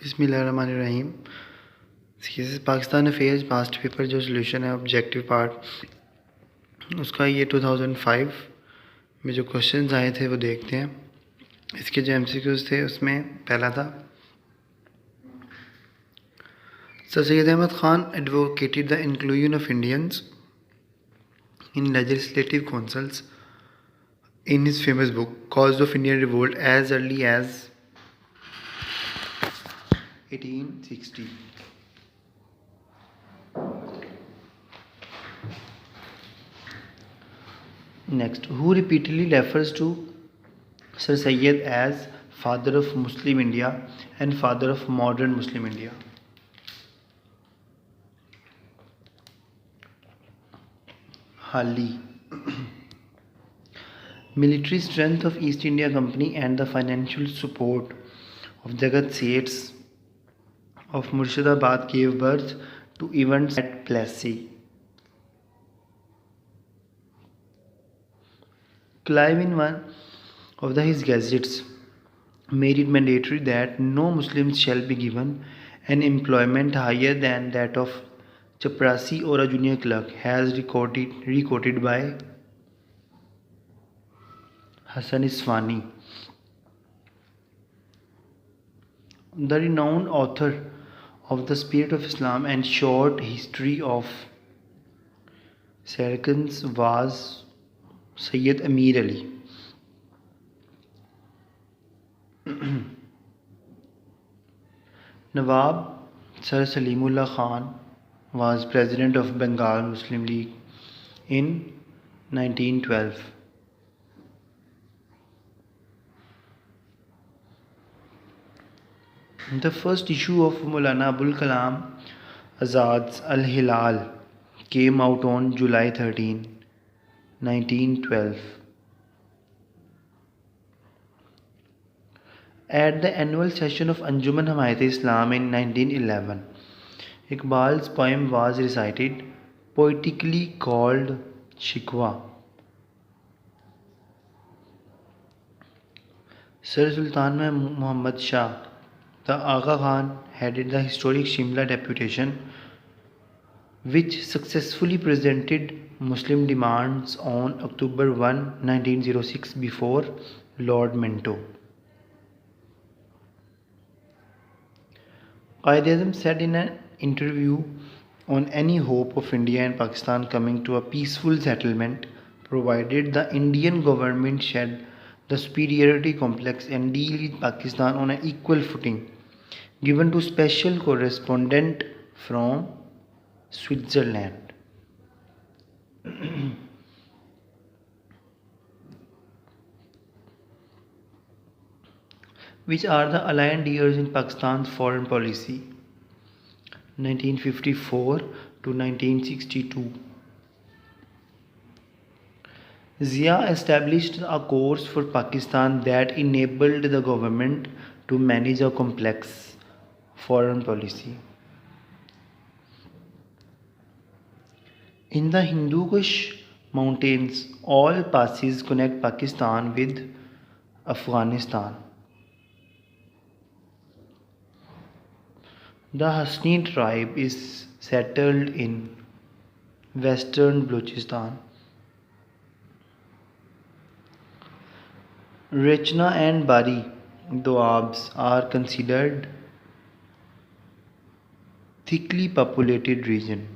बिस्मिल्लाहिर्रहमानिर्रहीम। Pakistan affairs past paper जो solution है ऑब्जेक्टिव पार्ट उसका ये 2005 में जो क्वेश्चंस आए थे वो देखते हैं। इसके जो एमसीक्यूज थे उसमें पहला था, sir Syed Ahmad Khan advocated the inclusion of Indians in legislative councils in his famous book Cause of Indian Revolt as early as 1860. Next, who repeatedly refers to Sir Syed as father of Muslim India and father of modern Muslim India? Hali. Military strength of East India Company and the financial support of Jagat Seths of Murshidabad gave birth to events at Plassey. Clive in one of his gazettes made it mandatory that no Muslims shall be given an employment higher than that of chaprasi or a junior clerk, as recorded by Hassan Isfani. The renowned author of The Spirit of Islam and Short History of Saracens was Sayyid Amir Ali. Nawab Sir Salimullah Khan was president of Bengal Muslim League in 1912. The first issue of Maulana Abul Kalam Azad's Al-Hilal came out on July 13, 1912. At the annual session of Anjuman Hamayat-e-Islam in 1911, Iqbal's poem was recited, poetically called Shikwa. Sir Sultan Muhammad Shah, the Aga Khan, headed the historic Shimla deputation, which successfully presented Muslim demands on October 1, 1906 before Lord Minto. Quaid-e-Azam said in an interview on any hope of India and Pakistan coming to a peaceful settlement, provided the Indian government shed the superiority complex and deal with Pakistan on an equal footing, given to special correspondent from Switzerland. Which are the aligned years in Pakistan's foreign policy? 1954 to 1962. Zia established a course for Pakistan that enabled the government to manage a complex foreign policy. In the Hindu Kush mountains, all passes connect Pakistan with Afghanistan. The Hasni tribe is settled in western Balochistan. Rachna and Bari Doabs are considered thickly populated region.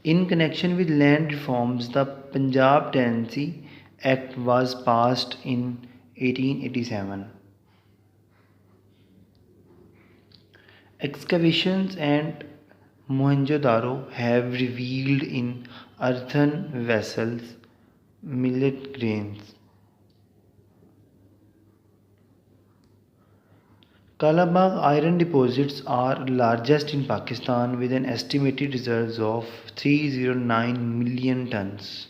In connection with land reforms, the Punjab Tenancy Act was passed in 1887. Excavations at Mohenjo-daro have revealed in earthen vessels millet grains. Kalabagh iron deposits are largest in Pakistan with an estimated reserves of 309 million tons.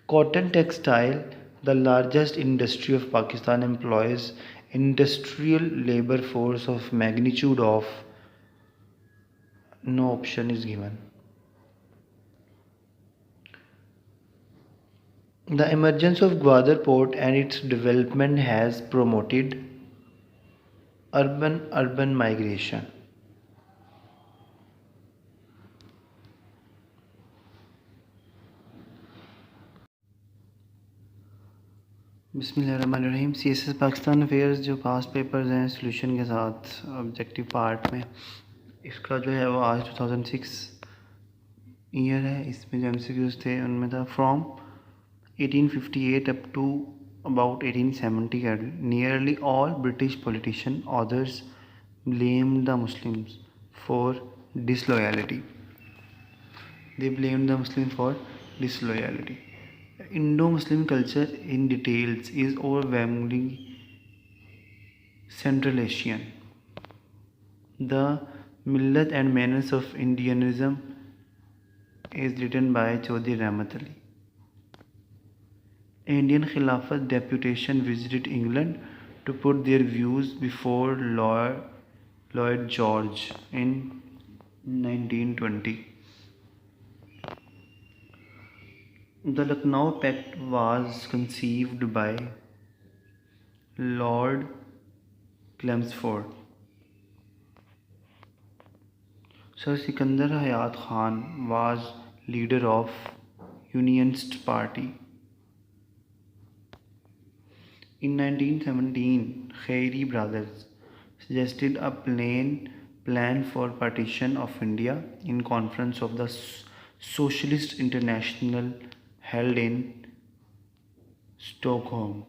Cotton textile, the largest industry of Pakistan, employs industrial labor force of magnitude of No option is given. The emergence of Gwadar port and its development has promoted urban migration. बिस्मिल्लाहिर्रहमानिर्रहीम। CSS Pakistan affairs जो पास papers हैं solution के साथ objective part में, इसका जो है वो आज 2006 ईयर है। इसमें जो MCQs थे उनमें था from 1858 up to about 1870 nearly all British politician authors blamed the Muslims for disloyalty. They blamed the Muslims for disloyalty. Indo-Muslim culture in details is overwhelmingly Central Asian. The Millat and Manners of Indianism is written by Chaudhry Rahmat Ali. Indian Khilafat deputation visited England to put their views before Lloyd George in 1920. The Lucknow Pact was conceived by Lord Chelmsford. Sir Sikandar Hayat Khan was leader of Unionist Party. In 1917, Khairi brothers suggested a plan for partition of India in conference of the Socialist International held in Stockholm.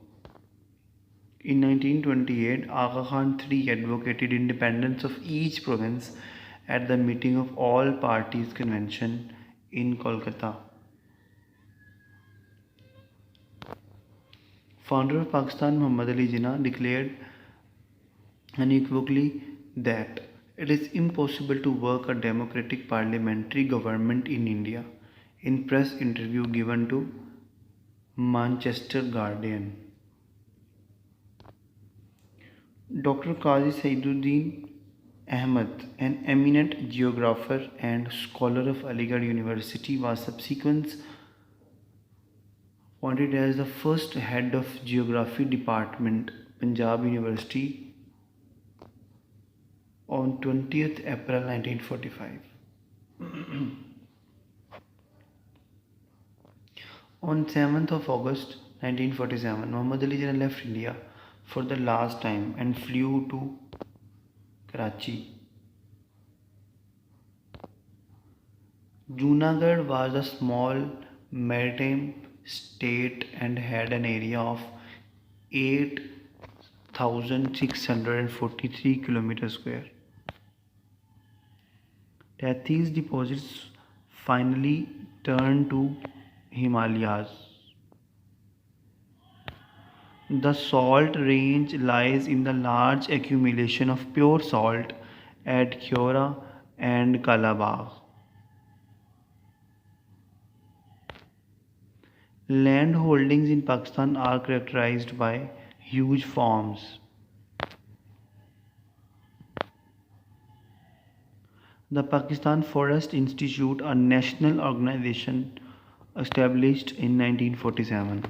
In 1928, Aga Khan III advocated independence of each province at the meeting of all parties convention in Kolkata. Founder of Pakistan Muhammad Ali Jinnah declared unequivocally that it is impossible to work a democratic parliamentary government in India in press interview given to Manchester Guardian. Dr. Qazi Saiduddin Ahmad, an eminent geographer and scholar of Aligarh University, was subsequently appointed as the first head of Geography Department, Punjab University, on 20th April 1945. On 7th of August 1947, Muhammad Ali Jinnah left India for the last time and flew to Karachi. Junagadh was a small maritime state and had an area of 8,643 km square. Tethys deposits finally turned to Himalayas. The salt range lies in the large accumulation of pure salt at Khaura and Kalabagh. Land holdings in Pakistan are characterized by huge farms. The Pakistan Forest Institute, a national organization established in 1947.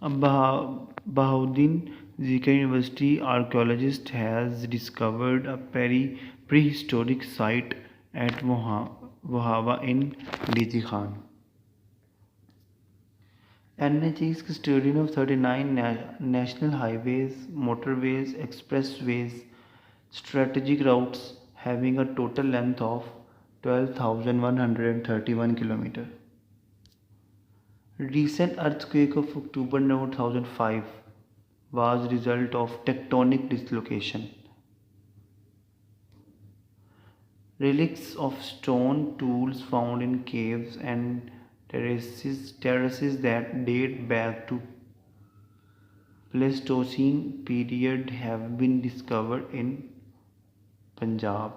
Bahauddin Zikr University archaeologist has discovered a prehistoric site at Wahava in Liji Khan. NH is custodian of 39 national highways, motorways, expressways, strategic routes having a total length of 12,131 km. Recent earthquake of October 2005 was result of tectonic dislocation. Relics of stone tools found in caves and terraces that date back to Pleistocene period have been discovered in Punjab.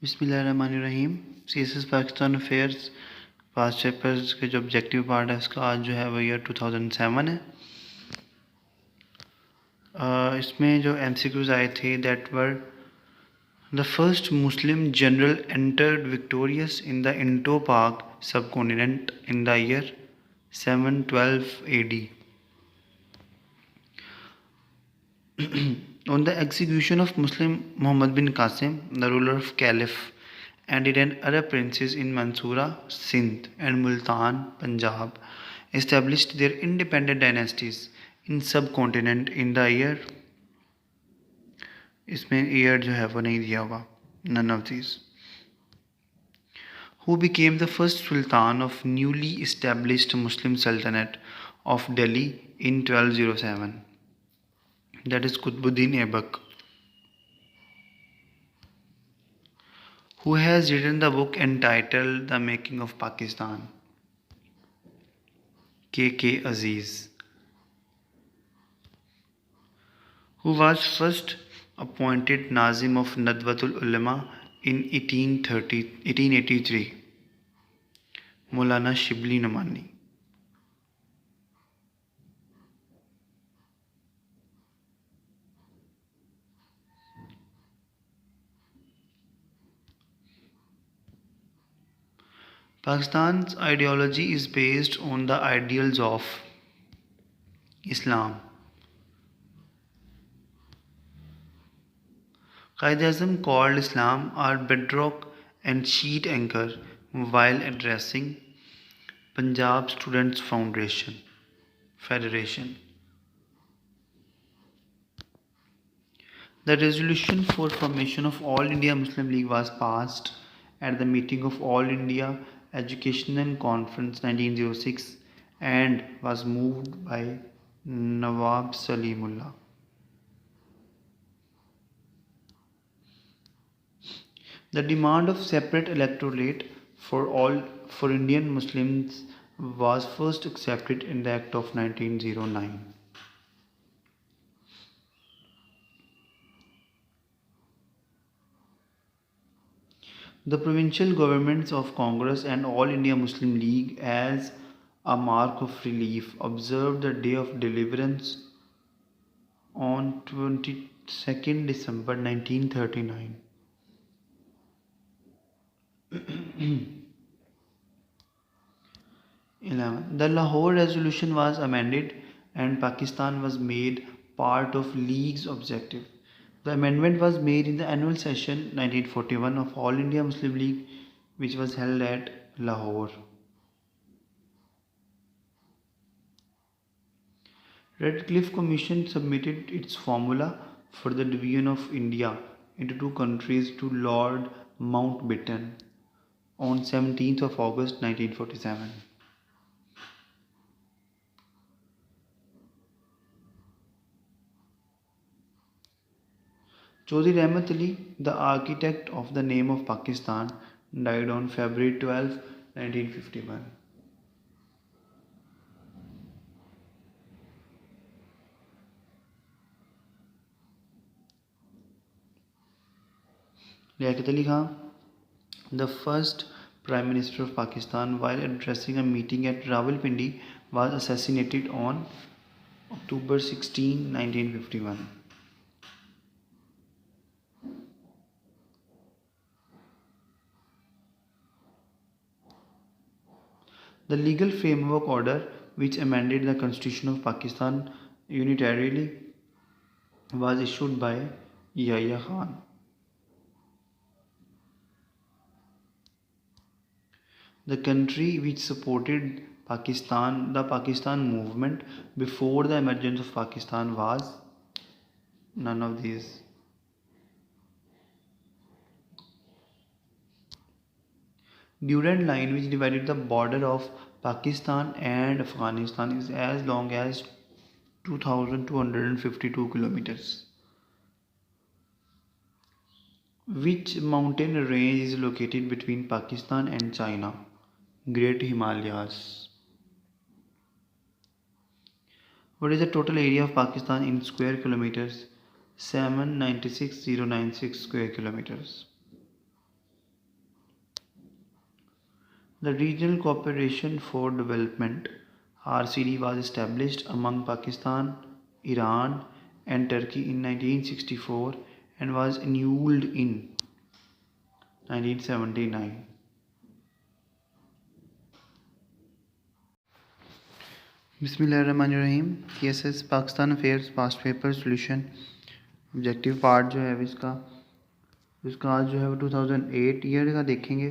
Bismillahirrahmanirrahim. CSS Pakistan Affairs past papers के जो objective part है इसका आज जो है वो year 2007 है। इसमें जो MCQs आए थे that were the first Muslim general entered victorious in the Indo-Pak subcontinent in the year 712 AD. On the execution of Muslim Muhammad bin Qasim, the ruler of Caliph, and 10 Arab princes in Mansoura, Sindh, and Multan, Punjab, established their independent dynasties in subcontinent in the year. इसमें year जो है वो नहीं दिया होगा, none of these. Who became the first sultan of newly established Muslim Sultanate of Delhi in 1207. That is Qutbuddin Aibak. Who has written the book entitled The Making of Pakistan? K.K. Aziz. Who was first appointed Nazim of Nadwatul Ulama in 1883? Maulana Shibli Nomani. Pakistan's ideology is based on the ideals of Islam. Quaid-e-Azam called Islam our bedrock and sheet anchor while addressing Punjab Students Federation. The resolution for formation of All India Muslim League was passed at the meeting of All India Educational Conference 1906 and was moved by Nawab Salimullah. The demand of separate electorate for Indian Muslims was first accepted in the Act of 1909. The provincial governments of Congress and All India Muslim League, as a mark of relief, observed the Day of Deliverance on 22nd December 1939. 11. The Lahore Resolution was amended and Pakistan was made part of League's objective. The amendment was made in the annual session 1941 of All India Muslim League, which was held at Lahore. Radcliffe Commission submitted its formula for the division of India into two countries to Lord Mountbatten on 17th of August 1947. Chaudhry Rahmat Ali, the architect of the name of Pakistan, died on February 12, 1951. Liaquat Ali Khan, the first Prime Minister of Pakistan, while addressing a meeting at Rawalpindi, was assassinated on October 16, 1951. The legal framework order which amended the Constitution of Pakistan unilaterally was issued by Yahya Khan. The country which supported the Pakistan movement before the emergence of Pakistan was none of these. Durand line which divided the border of Pakistan and Afghanistan is as long as 2,252 kilometers. Which mountain range is located between Pakistan and China? Great Himalayas. What is the total area of Pakistan in square kilometers? 796,096 square kilometers. The Regional Cooperation for Development RCD was established among Pakistan, Iran, and Turkey in 1964 and was annulled in 1979. बिस्मिल्लाहिर्रहमानिर्रहीम TSS Pakistan affairs past paper solution objective part जो है इसका आज जो है वो 2008 year का देखेंगे।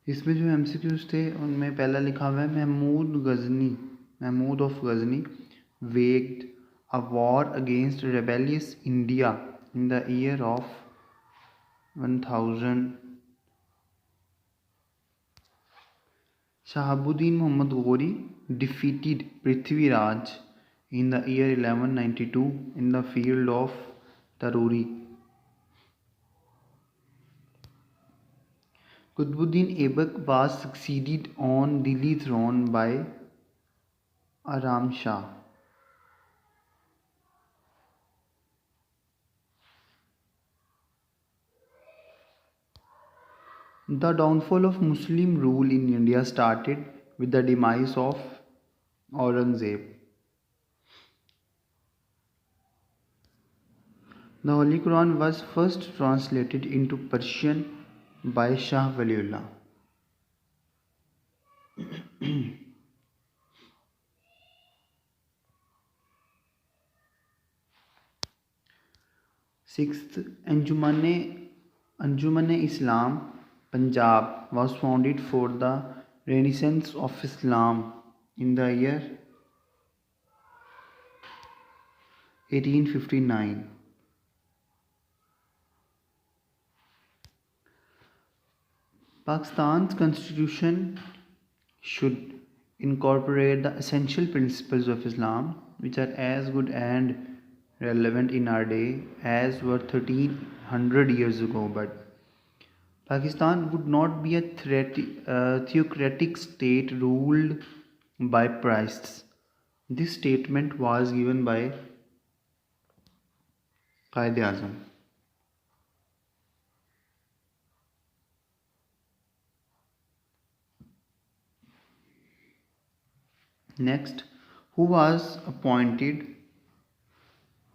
इसमें जो MCQs थे उनमें पहला लिखा हुआ है Mahmud of Ghazni waged a war against rebellious India in the year of 1000। Shahabuddin Muhammad Ghori defeated Prithviraj in the year 1192 in the field of Taruri. Qutbuddin Aibak was succeeded on Delhi throne by Aram Shah. The downfall of Muslim rule in India started with the demise of Aurangzeb. The Holy Quran was first translated into Persian by Shah Waliullah. Sixth, Anjuman-e-Islam Punjab was founded for the Renaissance of Islam in the year 1859. Pakistan's constitution should incorporate the essential principles of Islam, which are as good and relevant in our day as were 1300 years ago, but Pakistan would not be a theocratic state ruled by priests. This statement was given by Qaid-e-Azam. Next, who was appointed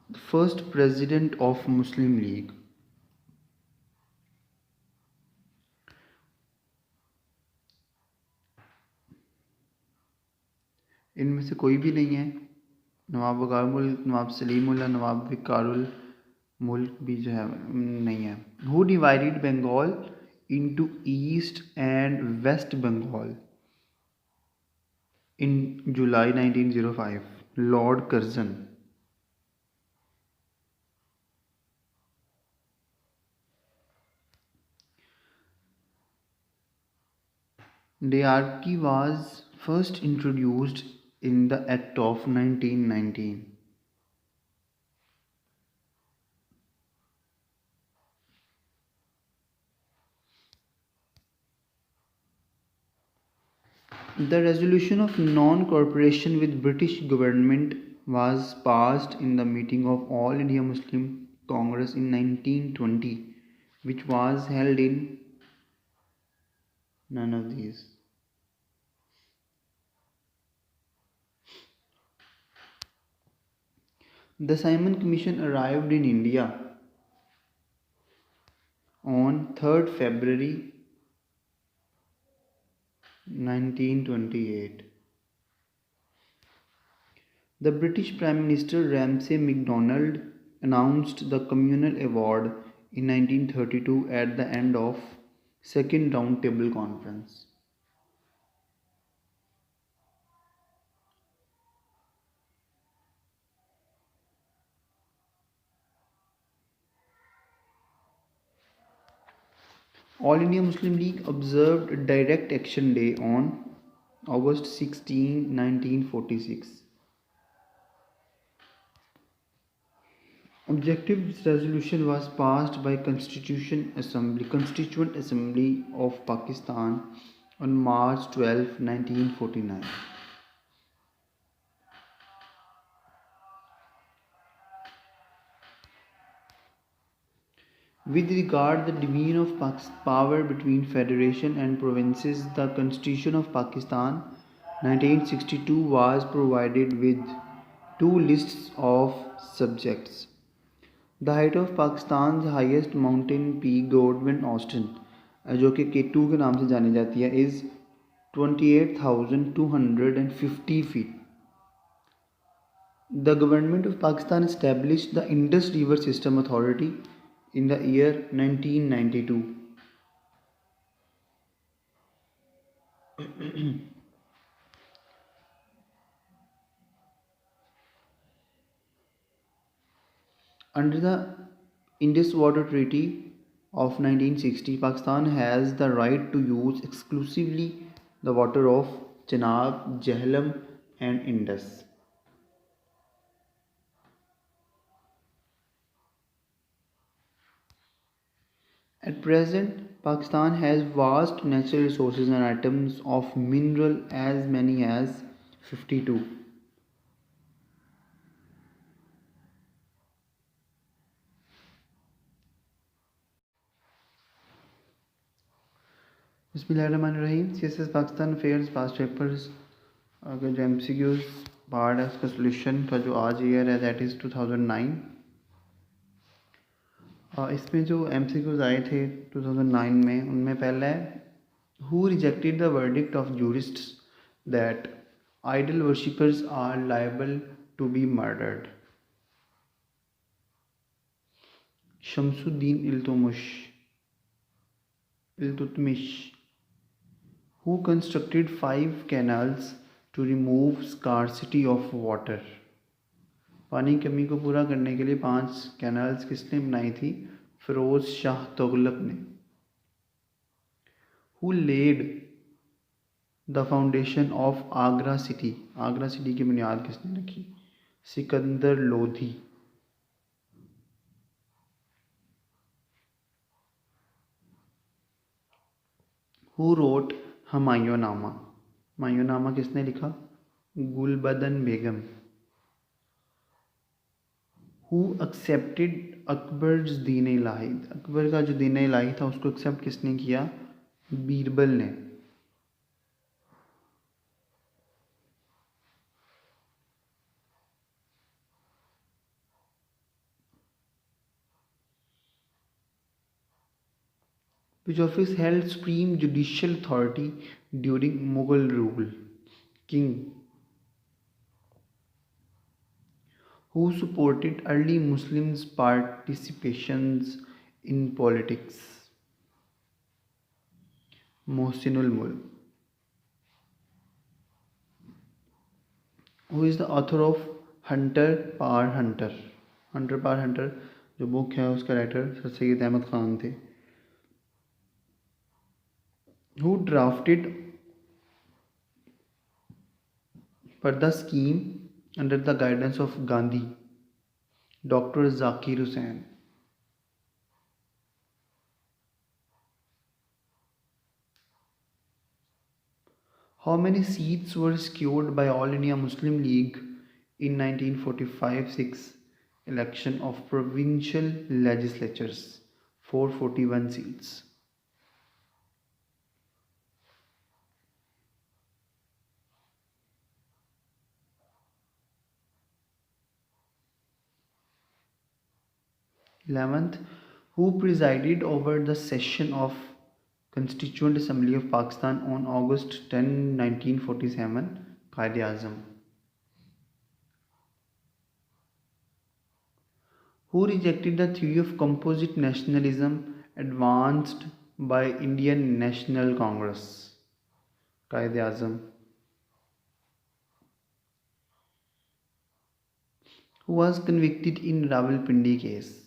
the first president of Muslim League? इनमें से कोई भी नहीं है। नवाब वकार मुल्क, नवाब सलीम उल्लाह, नवाब विकारुल मुल्क भी जो है नहीं है। Who divided Bengal into East and West Bengal in July 1905? Lord Curzon. Diarchy was first introduced in the Act of 1919. The resolution of non-cooperation with British government was passed in the meeting of All India Muslim Congress in 1920, which was held in none of these. The Simon Commission arrived in India on 3rd February 1928. The British Prime Minister Ramsay MacDonald announced the Communal Award in 1932 at the end of Second Round Table Conference. All India Muslim League observed Direct Action Day on August 16, 1946. Objective resolution was passed by Constituent Assembly of Pakistan on March 12, 1949. With regard the division of power between federation and provinces, the Constitution of Pakistan 1962 was provided with two lists of subjects. The height of Pakistan's highest mountain peak Godwin Austen, जो कि K2 के नाम से जानी जाती है, is 28,250 feet. The government of Pakistan established the Indus River System Authority in the year 1992. Under the Indus Water Treaty of 1960, Pakistan has the right to use exclusively the water of Chenab, Jhelum, and Indus. At present, Pakistan has vast natural resources and atoms of mineral as many as 52. बिस्मिल्लाहिर्रहमानिर्रहीम CSS Pakistan affairs past papers का जो MCQs part है उसका solution का जो आज year है that is 2009. इसमें जो MCQs आए थे 2009 में उनमें पहला है who rejected the verdict of jurists that idol worshippers are liable to be murdered. Shamsuddin Iltutmish, who constructed 5 canals to remove scarcity of water. पानी की कमी को पूरा करने के लिए 5 कैनाल्स किसने बनाई थी? फिरोज शाह तुगलक ने. Who laid the foundation of Agra city? Agra city की बुनियाद किसने रखी? सिकंदर लोधी. Who wrote हुमायूंनामा? हुमायूंनामा किसने लिखा? गुलबदन बेगम. Who accepted अकबर्स दीन इलाही? अकबर का जो दीन इलाही था उसको एक्सेप्ट किसने किया? बीरबल ने. Which office held supreme judicial authority during Mughal rule? King. Who supported early Muslims' participations in politics? Mohsinul Mulk. Who is the author of Hunter Par Hunter? Hunter Par Hunter जो book है उसका writer sir Syed Ahmad Khan थे. Who drafted for the scheme under the guidance of Gandhi? Dr. Zakir Hussain. How many seats were secured by All India Muslim League in 1945-6 election of provincial legislatures? 441 seats. Eleventh, who presided over the session of Constituent Assembly of Pakistan on August 10, 1947? Quaid-e-Azam. Who rejected the theory of composite nationalism advanced by Indian National Congress? Quaid-e-Azam. Who was convicted in Rawalpindi case?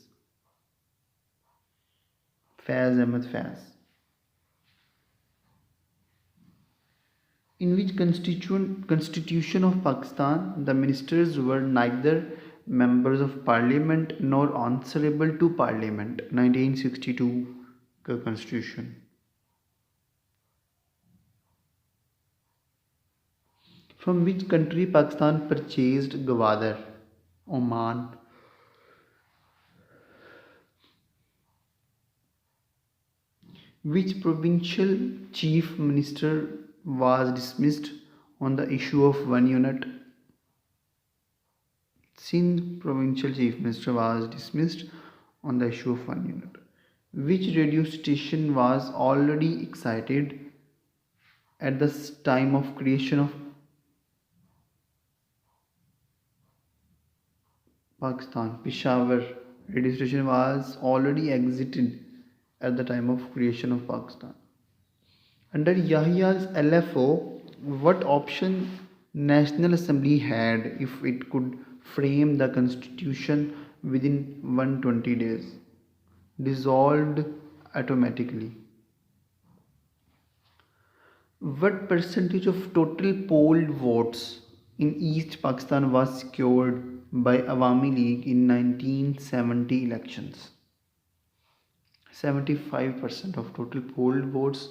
Faiz Ahmed Faiz. In which constitution of Pakistan the ministers were neither members of parliament nor answerable to parliament? 1962 का constitution. From which country Pakistan purchased Gwadar? Oman. Which provincial chief minister was dismissed on the issue of one unit? Sindh provincial chief minister was dismissed on the issue of one unit. Which radio station was already excited at the time of creation of Pakistan? Peshawar radio station was already exited at the time of creation of Pakistan. Under Yahya's LFO, what option National Assembly had if it could frame the constitution within 120 days? Dissolved automatically. What percentage of total polled votes in East Pakistan was secured by Awami League in 1970 elections? 75% of total polled votes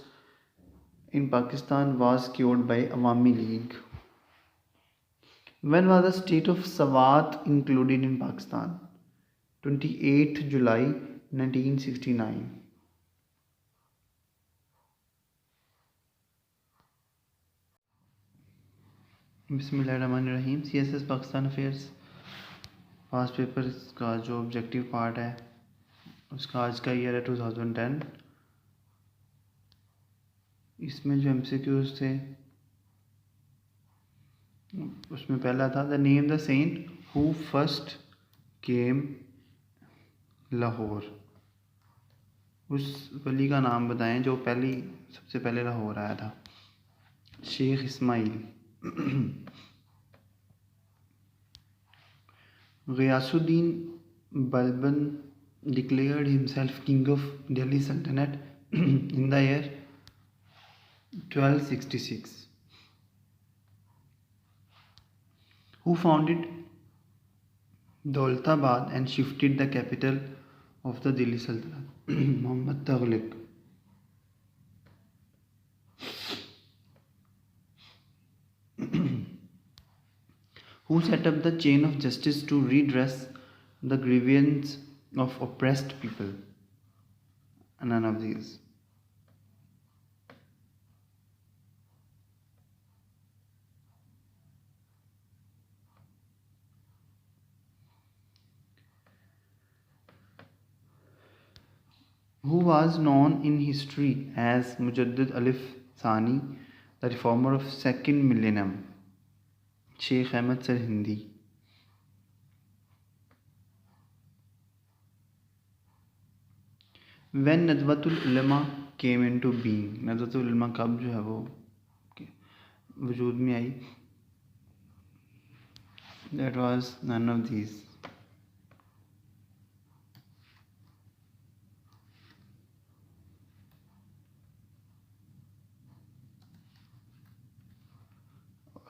in Pakistan was secured by Awami League. When was the state of Swat included in Pakistan? 28th July 1969. बिस्मिल्लाहिर्रहमानिर्रहीम। CSS Pakistan affairs past paper का जो objective part है उसका आज का year है 2010। इसमें जो MCQs थे उसमें पहला था the name the saint who first came Lahore. उस वली का नाम बताएं जो सबसे पहले लाहौर आया था। Sheikh Ismail. Ghiyasuddin Balban declared himself king of Delhi Sultanate in the year 1266. Who founded Daulatabad and shifted the capital of the Delhi Sultanate? Muhammad Taghlib. Who set up the chain of justice to redress the grievance of oppressed people? None of these. Who was known in history as Mujaddid Alif Sani, the reformer of second millennium? Sheikh Ahmad Sarhindi. When Nadwatul Ulama came into being, Nadwatul Ulama कब जो है वो वजूद में आई? That was none of these.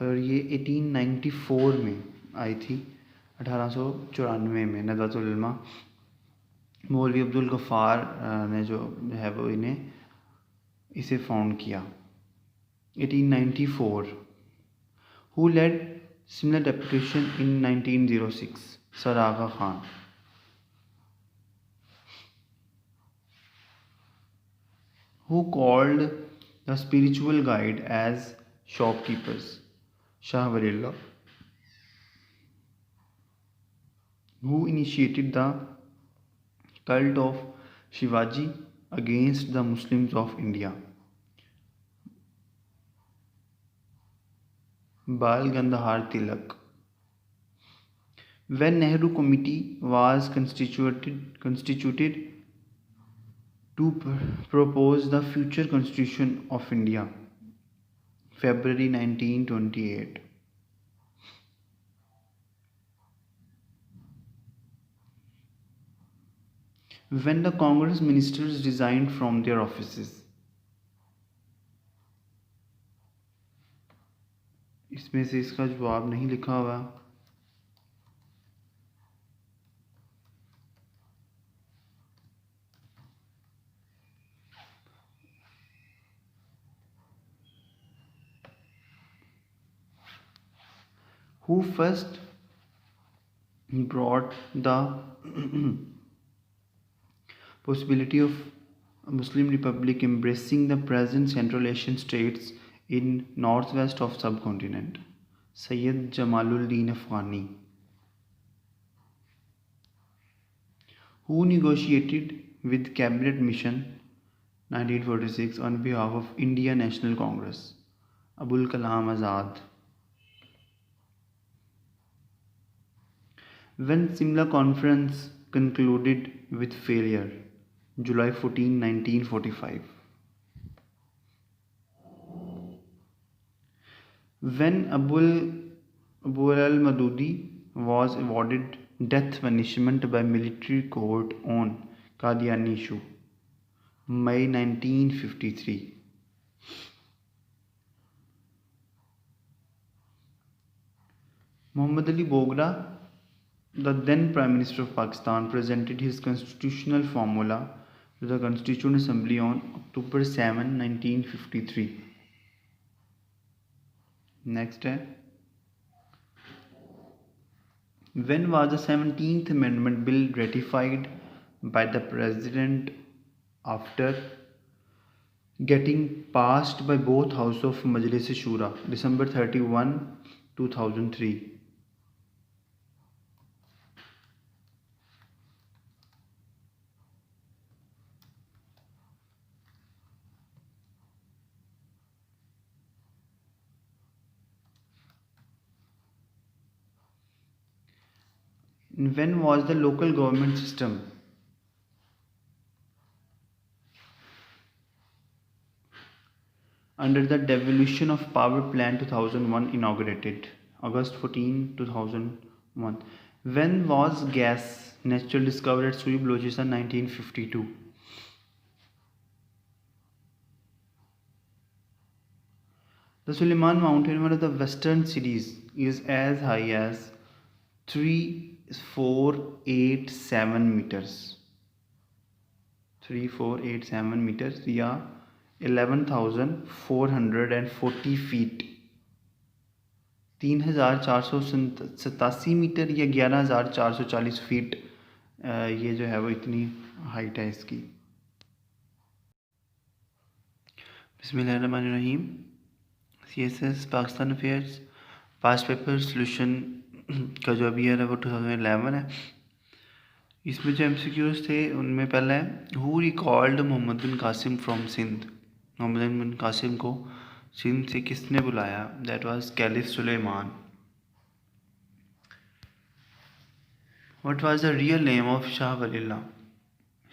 और ये 1894 में आई थी। 1894 में नदवतुल उलमा मौलवी अब्दुल गफ़ार ने जो है वो इसे फाउंड किया 1894। Who led similar deputation in 1906? Sir Aga Khan. Who called the spiritual guide as shopkeepers? Shah Waliullah. Who initiated the cult of Shivaji against the Muslims of India? Bal Gandhar Tilak. When Nehru Committee was constituted to propose the future constitution of India? February 1928. When the Congress ministers resigned from their offices? इसमें से इसका जवाब नहीं लिखा हुआ। Who first brought the possibility of a Muslim republic embracing the present Central Asian states in northwest of subcontinent. Sayyid Jamaluddin Afghani, who negotiated with Cabinet Mission 1946 on behalf of India National Congress. Abul Kalam Azad. When Simla Conference concluded with failure, July 14, 1945. When Abu al-Madudi was awarded death punishment by military court on Qadiani issue, May 1953. Muhammad Ali Bogra, the then Prime Minister of Pakistan, presented his constitutional formula to the Constituent Assembly on October 7, 1953. Next है, when was the 17th Amendment Bill ratified by the President after getting passed by both House of Majlis Shura? December 31, 2003. When was the local government system under the Devolution of Power Plan 2001 inaugurated? August 14, 2001. When was gas natural discovered at Sui Balochistan? 1952. The Suleiman Mountain, one of the western cities, is as high as 3487 meters. 3487 meters या 11,440 feet, 3,487 metre या 11,440 feet, ये जो है वो इतनी height है इसकी. बिस्मिल्लाहिर्रहमानिर्रहीम. CSS Pakistan affairs past paper solution का जो अभी है वो 2011 है. इसमें जो MCQs थे उनमें पहला है, who recalled Mohammad bin Qasim from Sindh? Mohammad bin Qasim को सिंध से किसने बुलाया? That was caliph Sulaiman. What was the real name of Shah Waliullah?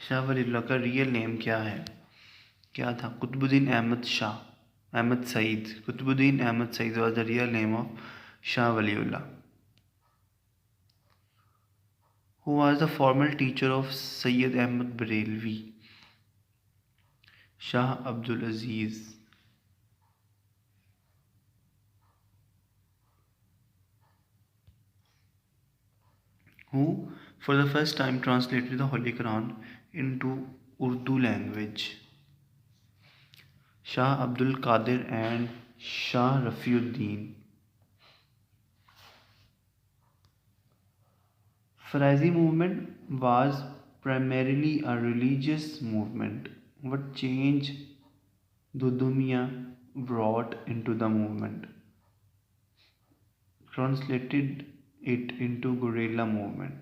Shah Waliullah का रियल नेम क्या है, क्या था? Qutbuddin Ahmad Shah, Ahmad Saeed. Qutbuddin Ahmad Saeed was the real name of Shah Waliullah. Who was the former teacher of Sayyid Ahmad Barelvi? Shah Abdul Aziz. Who for the first time translated the Holy Quran into Urdu language? Shah Abdul Qadir and Shah Rafiuddin. Faraizi movement was primarily a religious movement. What change Dudumia brought into the movement? Translated it into guerrilla movement.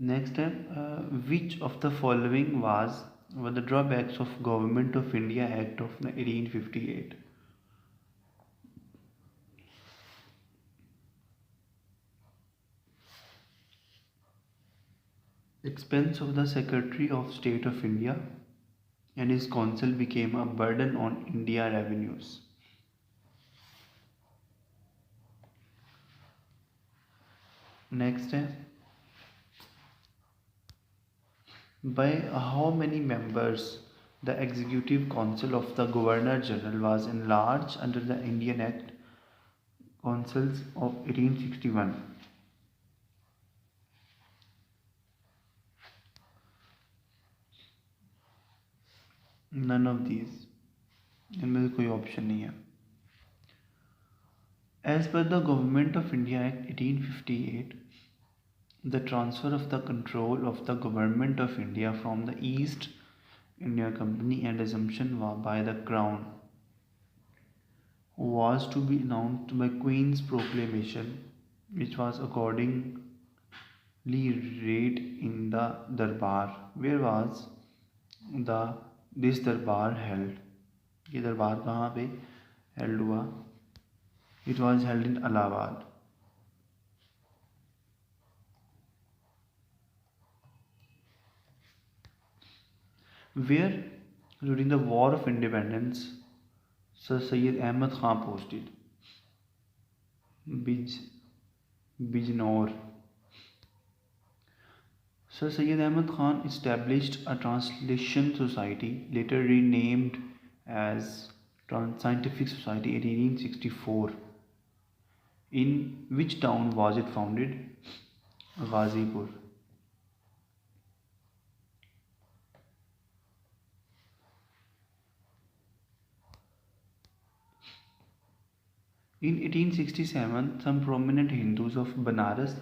Next step, which of the following were the drawbacks of Government of India Act of 1858? Expense of the Secretary of State of India and his council became a burden on India revenues. Next step, by how many members the Executive Council of the Governor General was enlarged under the Indian Act Councils of 1861? None of these. इनमें से कोई option नहीं है। As per the Government of India Act 1858, the transfer of the control of the Government of India from the East India Company and assumption by the Crown was to be announced by Queen's proclamation, which was accordingly read in the Darbar. Where was the this Darbar held? ये दरबार कहाँ पे held हुआ? It was held in Allahabad. Where during the War of Independence, Sir Syed Ahmad Khan posted. Bijnor. Sir Syed Ahmad Khan established a translation society, later renamed as Scientific Society in 1864. In which town was it founded? Ghazipur. In 1867, some prominent Hindus of Banaras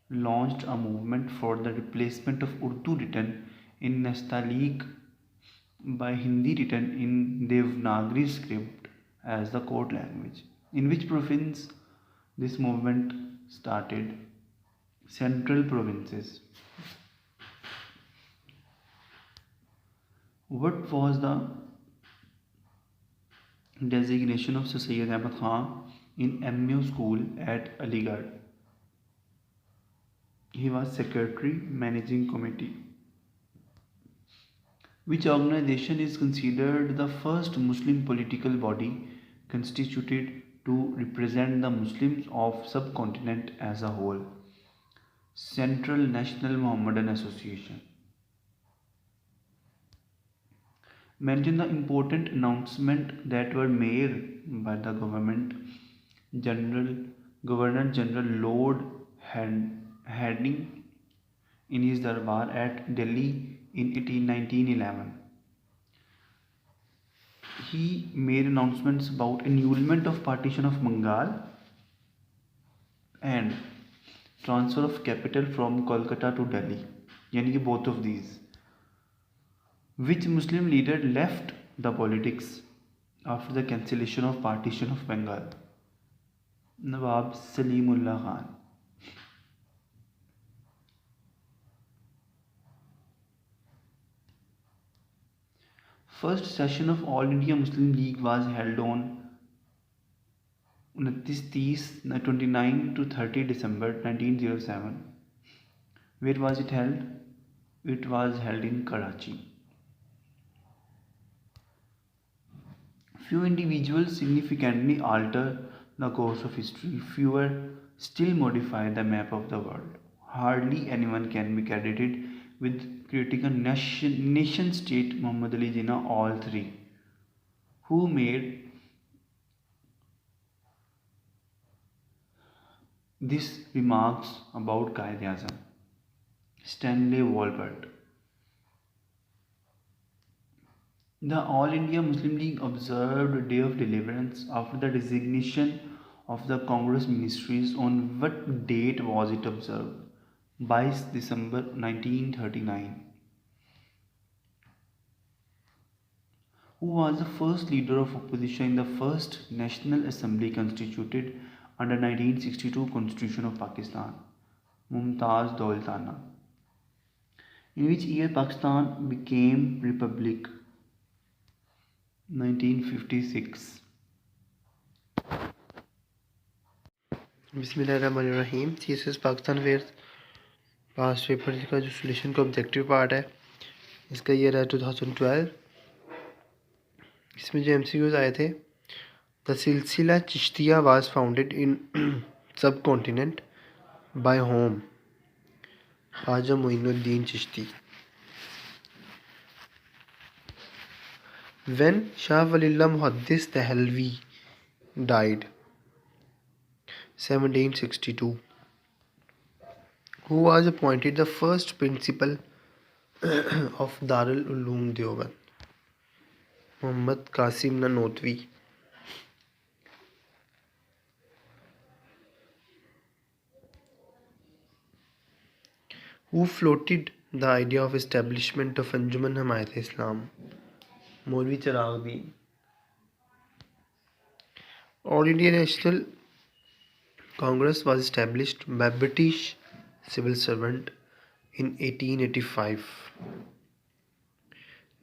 launched a movement for the replacement of Urdu written in Nastaliq by Hindi written in Devanagari script as the court language. In which province this movement started? Central provinces. What was the designation of Sir Syed Ahmad Khan in MU school at Aligarh? He was Secretary Managing Committee. Which organization is considered the first Muslim political body constituted to represent the Muslims of subcontinent as a whole? Central National Mohammedan Association. Mention the important announcement that were made by the Governor General Lord Hardinge in his Darbar at Delhi in 1911. He made announcements about annulment of partition of Bengal and transfer of capital from Kolkata to Delhi. यानी कि both of these. Which Muslim leader left the politics after the cancellation of partition of Bengal? Nawab Salimullah Khan. First session of All India Muslim League was held on 29 to 30 December 1907. Where was it held? It was held in Karachi. Few individuals significantly alter the course of history. Fewer still modify the map of the world. Hardly anyone can be credited with creating a nation state. Muhammad Ali Jinnah, all three. Who made these remarks about Quaid-e-Azam? Stanley Walbert. The All India Muslim League observed a day of deliverance after the designation of the Congress ministries. On what date was it observed? 22 December 1939. Who was the first leader of opposition in the first National Assembly constituted under 1962 Constitution of Pakistan? Mumtaz Dawlatana. In which year Pakistan became Republic? 1956. बिस्मिल्लाहिर्रहमानिर्रहीम। CSS Pakistan affairs past paper का जो solution का objective part है, इसका year है 2012। इसमें जो MCQs आए थे, द सिलसिला Chishtiya was founded in subcontinent by whom? Khwaja Moinuddin Chishti. When Shah Walillah Muhaddis Dehlvi died? 1762. Who was appointed the first principal of Darul Uloom Deoband? Muhammad Qasim Nanotwi. Who floated the idea of establishment of Anjuman Hamayat-e-Islam? Maulvi Chiragdeen. All India National Congress was established by British civil servant in 1885.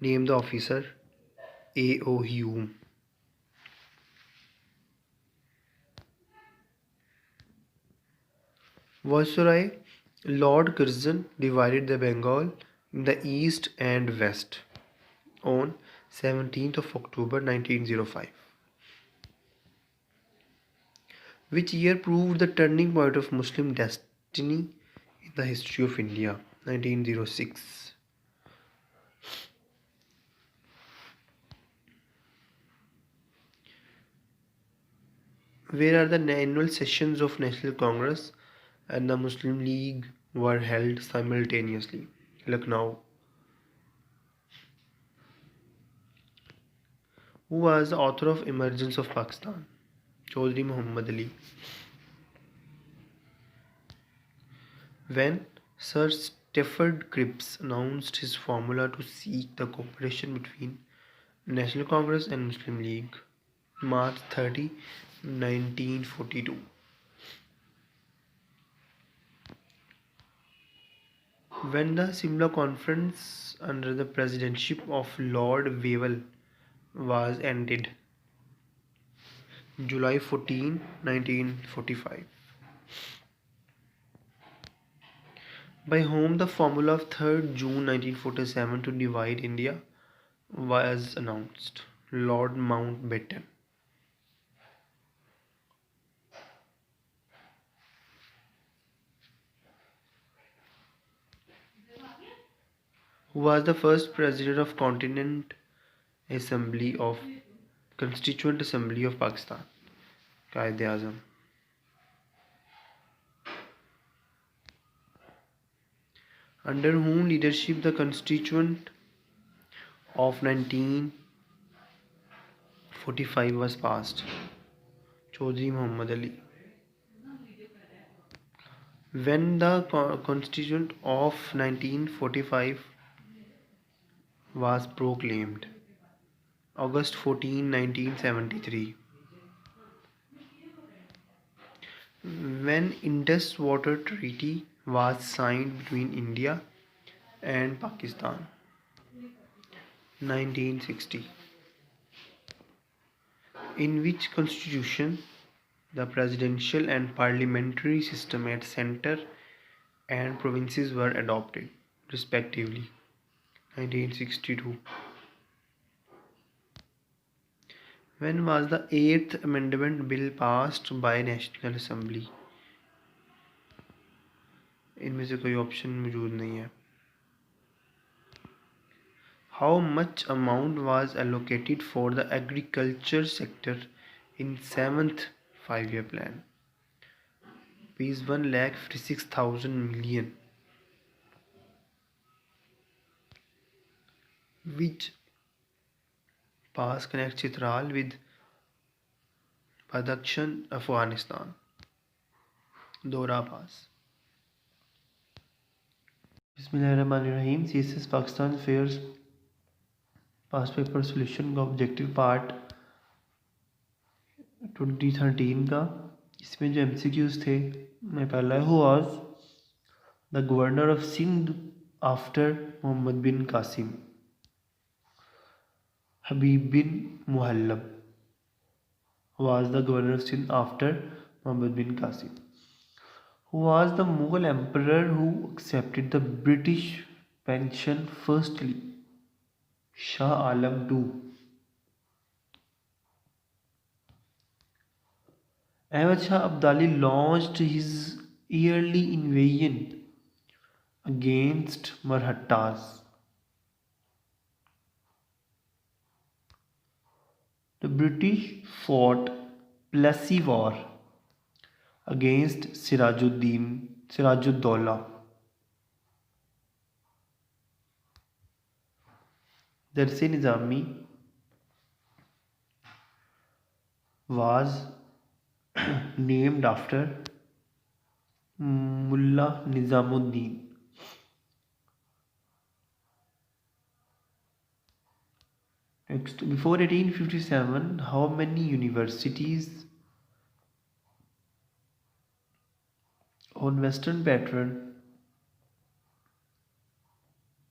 Name the officer. A.O. Hume. Viceroy Lord Curzon divided the Bengal in the east and west on 17th of October 1905. Which year proved the turning point of Muslim destiny in the history of India? 1906. Where are the annual sessions of National Congress and the Muslim League were held simultaneously? Lucknow. Who was the author of Emergence of Pakistan? Chaudhry Muhammad Ali. When Sir Stafford Cripps announced his formula to seek the cooperation between National Congress and Muslim League, March 30, 1942. When the Simla Conference under the presidency of Lord Wavell was ended, July 14, 1945. By whom the formula of 3rd June 1947 to divide India was announced? Lord Mountbatten. Who was the first president of Constituent Assembly of Pakistan? Quaid-e-Azam. Under whom leadership the Constituent of 1945 was passed? Chaudhry Muhammad Ali. When the Constituent of 1945 was proclaimed? August 14, 1973. When Indus Water Treaty was signed between India and Pakistan? 1960. In which constitution the presidential and parliamentary system at centre and provinces were adopted, respectively? 1962. When was the 8th Amendment Bill passed by National Assembly? इनमें से कोई option मौजूद नहीं है. How much amount was allocated for the agriculture sector in 7th 5-year plan? Rupees 1,56,000 million. Which pass connects Chitral with Badakhshan, Afghanistan? Dora Pass. Bismillahirrahmanirrahim. CSS Pakistan Affairs Past Paper Solution का objective part 2013 का. इसमें जो MCQs थे, मैं पहला who was the governor of Sindh after Mohammad bin Qasim? Habib bin Muhallab was the governor of Sindh after Muhammad bin Qasim. Who was the Mughal emperor who accepted the British pension firstly? Shah Alam II. Ahmad Shah Abdali launched his yearly invasion against Marathas. The British fought Plassey War against Sirajuddaulah. Darse Nizami was named after Mullah Nizamuddin. Next, before 1857, how many universities on Western pattern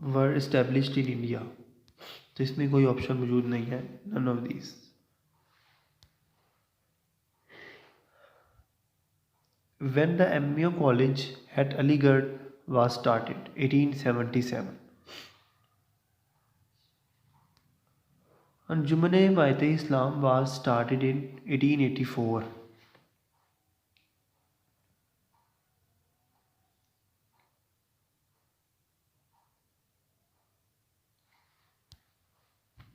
were established in India? तो इसमें कोई option मौजूद नहीं है, none of these. When the MAO College at Aligarh was started, 1877. Anjuman Himayat-e-Islam was started in 1884.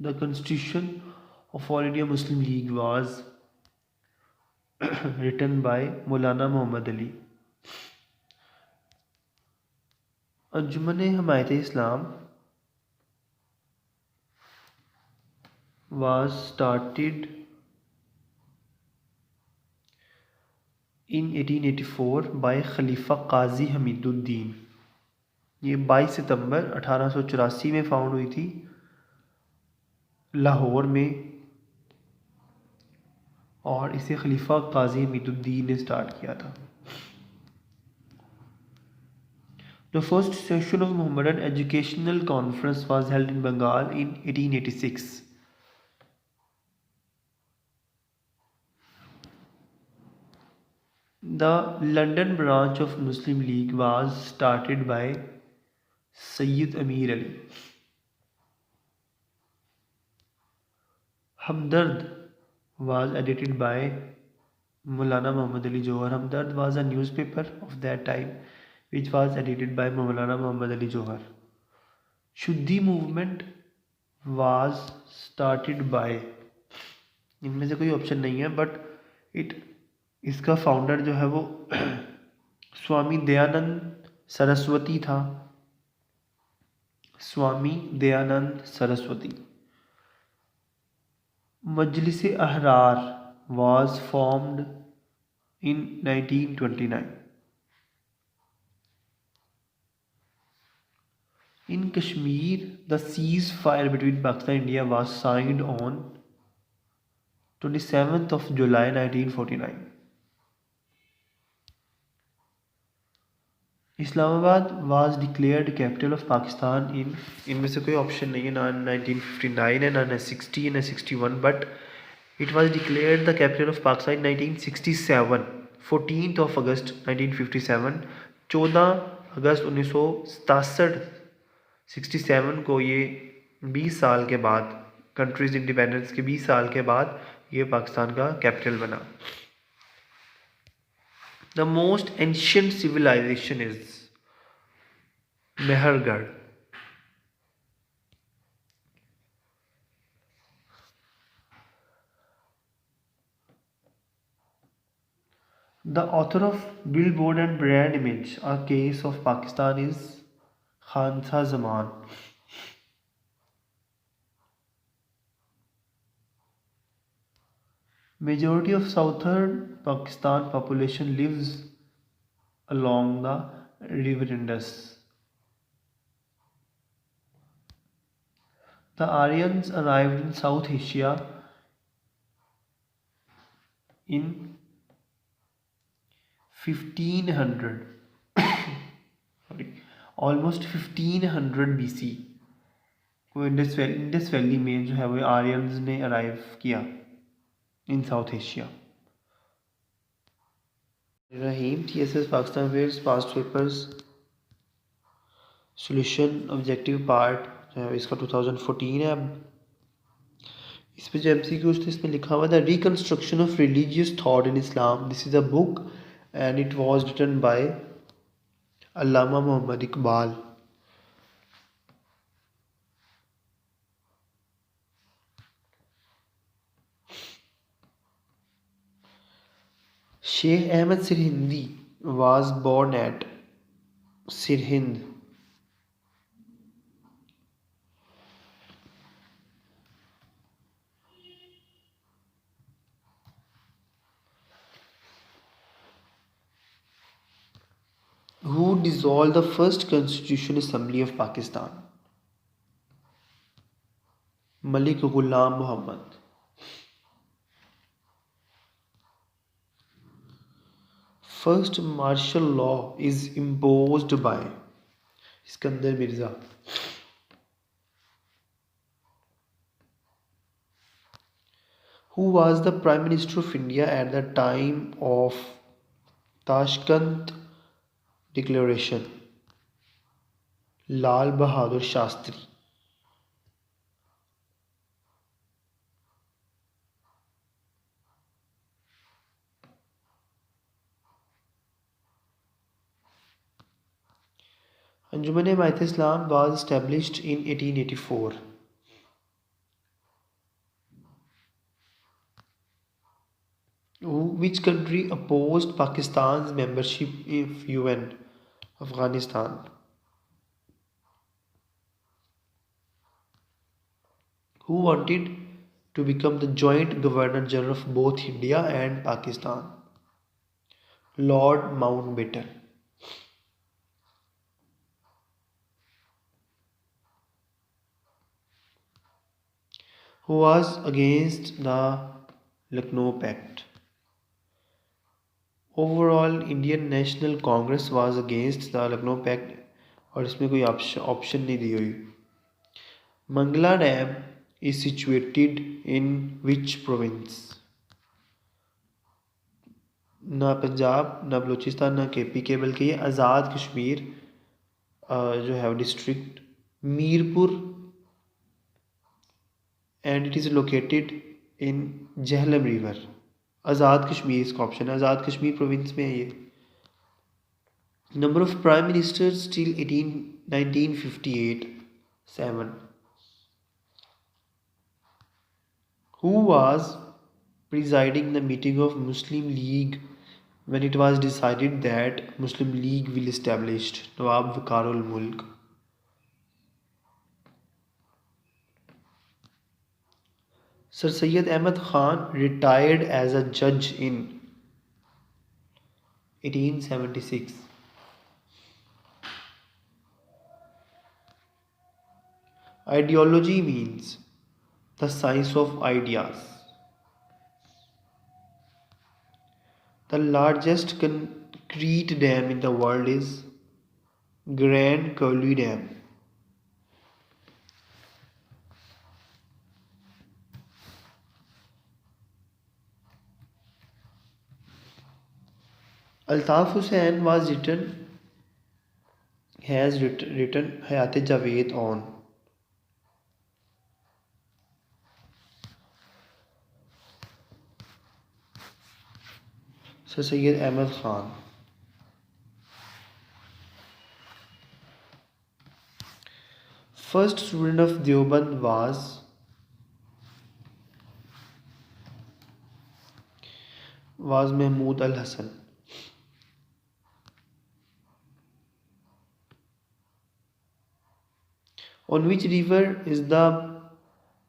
The Constitution of All India Muslim League was written by Maulana Muhammad Ali. Anjuman Himayat-e-Islam was started in 1884 by Khalifa Qazi Hamiduddin. ये 22 सितंबर 1884 में found हुई थी लाहौर में, और इसे खलीफा काजी हमीदुद्दीन ने start किया था. The first session of Mohammedan Educational Conference was held in Bengal in 1886. The London branch of Muslim League was started by Sayyid Amir Ali. Hamdard was edited by Maulana Muhammad Ali Johar. Hamdard was a newspaper of that time which was edited by Maulana Muhammad Ali Johar. Shuddhi movement was started by, इनमें से कोई option नहीं है, but इसका founder जो है वो स्वामी दयानंद सरस्वती था. Swami Dayanand Saraswati. Majlis-e Ahrar was formed in 1929. In Kashmir, the ceasefire between Pakistan and India was signed on 27th of July 1949. Islamabad was declared capital of Pakistan in, इनमें से कोई ऑप्शन नहीं है, ना 1959 है, ना 60 है, ना 61, but it was declared the capital of Pakistan in 1967, 14th of August 1957. 14 अगस्त 1967 67 को ये 20 साल के बाद, कंट्रीज इंडिपेंडेंस के 20 साल के बाद ये पाकिस्तान का कैपिटल बना. The most ancient civilization is Mehergarh. The author of Billboard and Brand Image, a case of Pakistan, is Khansa Zaman. Majority of southern Pakistan population lives along the river Indus. The Aryans arrived in South Asia in 1500 almost 1500 BC को Indus valley में जो है वो Aryans ने arrive किया इन south Asia. रहीम TSS Pakistan affairs past papers solution objective part जो है इसका 2014 है. अब इस पे जो MCQs थे इसमें लिखा हुआ था reconstruction of religious thought in Islam. This is a book and it was written by Allama Muhammad Iqbal. Sheikh Ahmed Sirhindi was born at Sirhind. Who dissolved the first Constitutional Assembly of Pakistan? Malik Ghulam Muhammad. First martial law is imposed by Iskandar Mirza. Who was the Prime Minister of India at the time of Tashkent Declaration? Lal Bahadur Shastri. Anjuman-e-Maat Islam was established in 1884. Which country opposed Pakistan's membership of UN? Afghanistan. Who wanted to become the joint Governor General of both India and Pakistan? Lord Mountbatten. Who was against the Lucknow Pact? Overall Indian National Congress was against the Lucknow pact और इसमें कोई option नहीं दी हुई. Mangla dam is situated in which province? ना पंजाब ना बलूचिस्तान ना KP के, बल्कि ये आज़ाद कश्मीर जो है district Mirpur and it is located in Jhelum river. Azad Kashmir इसका ऑप्शन है, आज़ाद कश्मीर प्रोविंस में है ये. Number of prime ministers till 1958 7. Who was presiding the meeting of Muslim League when it was decided that Muslim League will established? Nawab Vikarul Mulk. Sir Syed Ahmad Khan retired as a judge in 1876. Ideology means the science of ideas. The largest concrete dam in the world is Grand Curly Dam. Altaf Hussain has written Hayat Javed on. Sir Syed Ahmad Khan. First student of Deoband was Mahmud Al Hassan. On which river is the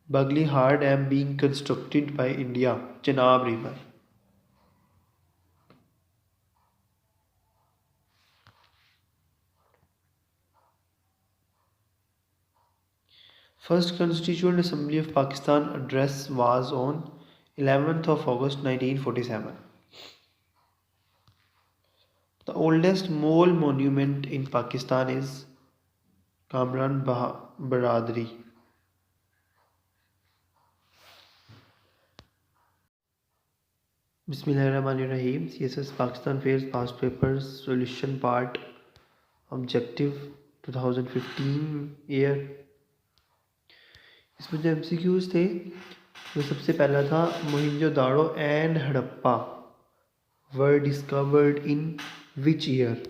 Baglihar Dam being constructed by India? Chenab River. First Constituent Assembly of Pakistan address was on 11th of August 1947. The oldest mole monument in Pakistan is Kamran Baradari. Bismillahirrahmanirrahim. CSS Pakistan Affairs Past Papers Solution Part Objective 2015 year. इसमें जो MCQs थे वो सबसे पहला था Mohenjo-daro and Harappa were discovered in which year?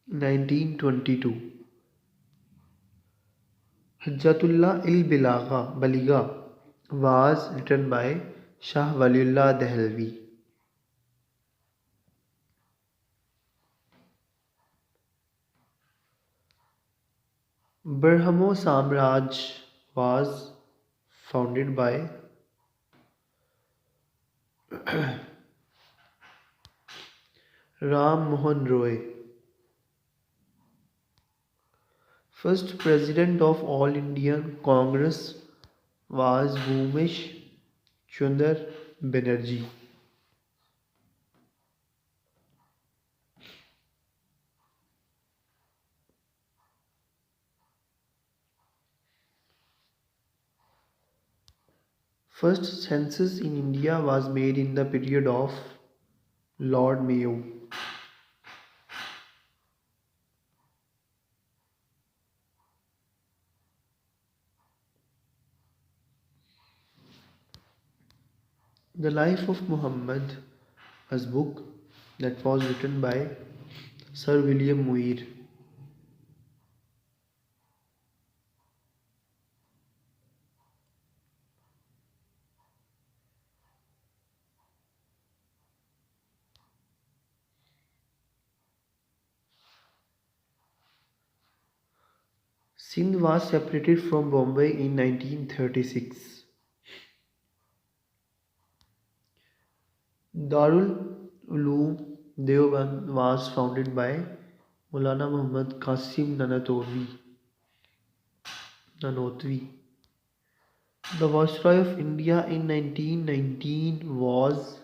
1922. Hujjatullah Baliga was written by Shah Waliullah Dehlvi. Brahmo Samraj was founded by Ram Mohan Roy. First president of All Indian Congress was Bhumesh Chandra Banerjee. First census in India was made in the period of Lord Mayo. The Life of Muhammad, a book that was written by Sir William Muir. Sindh was separated from Bombay in 1936. Darul Uloom Deoband was founded by Maulana Muhammad Qasim Nanotwi. The Viceroy of India in 1919 was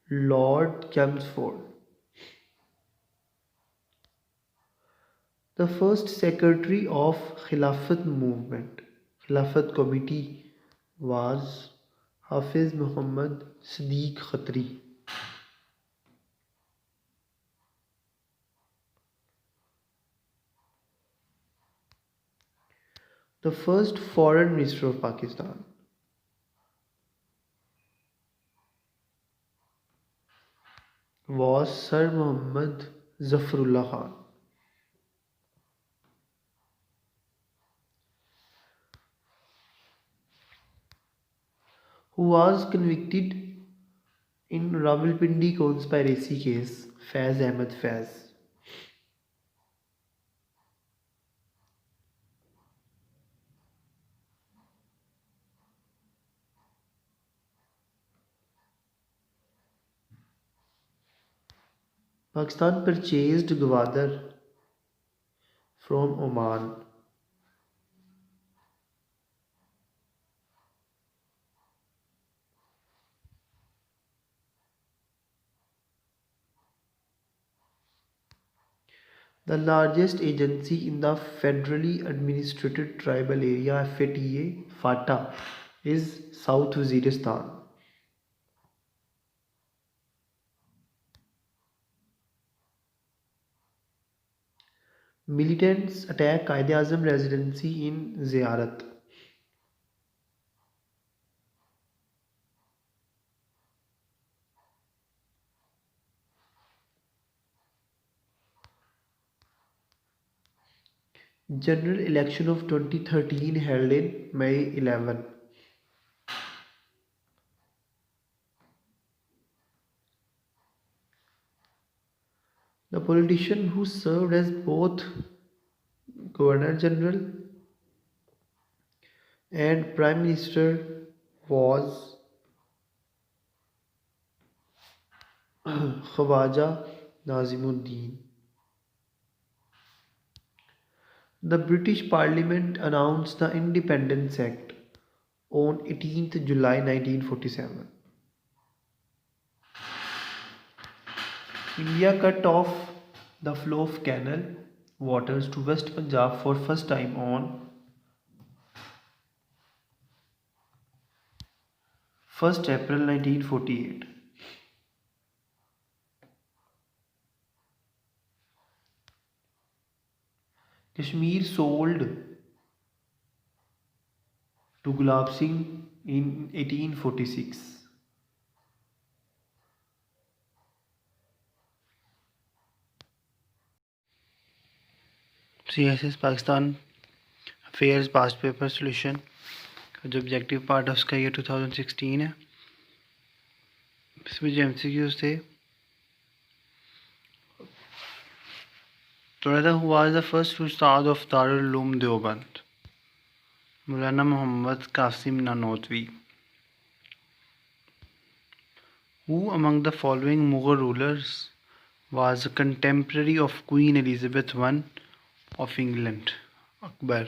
Lord Chelmsford. The first secretary of Khilafat Committee was Hafiz Muhammad Siddiq Khatri. The first foreign minister of Pakistan was Sir Muhammad Zafarullah Khan. Who was convicted in Rawalpindi conspiracy case, Faiz Ahmed Faiz. Pakistan purchased Gwadar from Oman. The largest agency in the federally administered tribal area FATA is South Waziristan. Militants attack Quaid-e-Azam residency in Ziyarat. General election of 2013 held in May 11. The politician who served as both Governor General and Prime Minister was Khawaja Nazimuddin. The British Parliament announced the Independence Act on 18th July 1947. India cut off the flow of canal waters to West Punjab for first time on 1st April 1948. Kashmir sold to Gulab Singh in 1846. CSS Pakistan affairs past paper solution का जो objective part है उसका ये 2016 है। इसमें जो MCQs थे तो था who was the first Ustad of Darul Uloom Deoband? Maulana Mohammad Qasim Nanotvi. Who among the following Mughal rulers was a contemporary of Queen Elizabeth I of England, Akbar.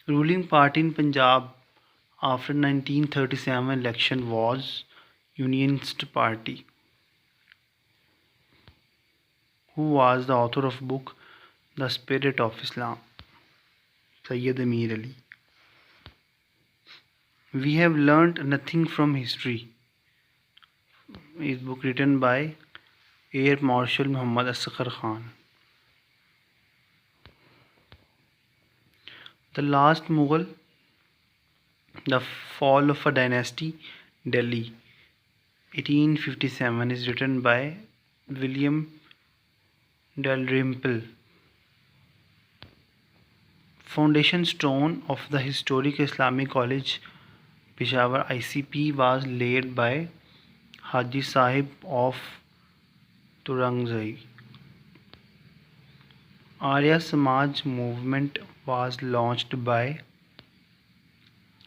Ruling party in Punjab after 1937 election was Unionist Party. Who was the author of book The Spirit of Islam? Sayyid Amir Ali. We have learnt nothing from history. Is book written by Air Marshal Muhammad Asghar Khan. The Last Mughal, The Fall of a Dynasty, Delhi, 1857 is written by William Dalrymple. Foundation stone of the historic Islamic College, Peshawar ICP was laid by Haji Sahib of Turangzai. Arya Samaj movement was launched by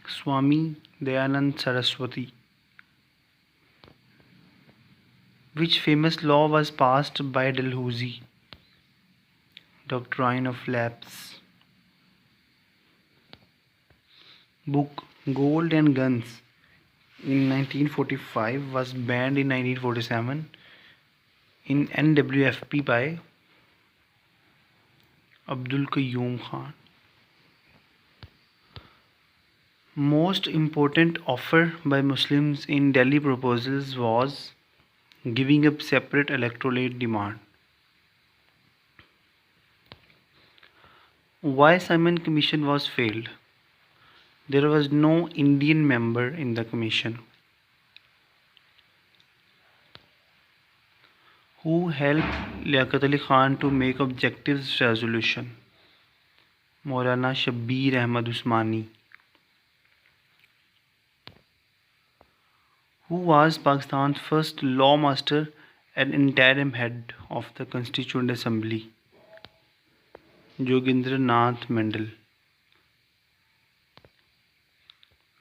Swami Dayanand Saraswati. Which famous law was passed by Dalhousie? Doctrine of Lapse. Book Gold and Guns in 1945 was banned in 1947 in NWFP by Abdul Qayyum Khan. Most important offer by Muslims in Delhi proposals was giving up separate electorate demand. Why Simon Commission was failed? There was no Indian member in the commission. Who helped Liaquat Ali Khan to make objectives resolution? Maulana Shabbir Ahmad Usmani. Who was Pakistan's first lawmaster and interim head of the Constituent Assembly? Jogendra Nath Mandal.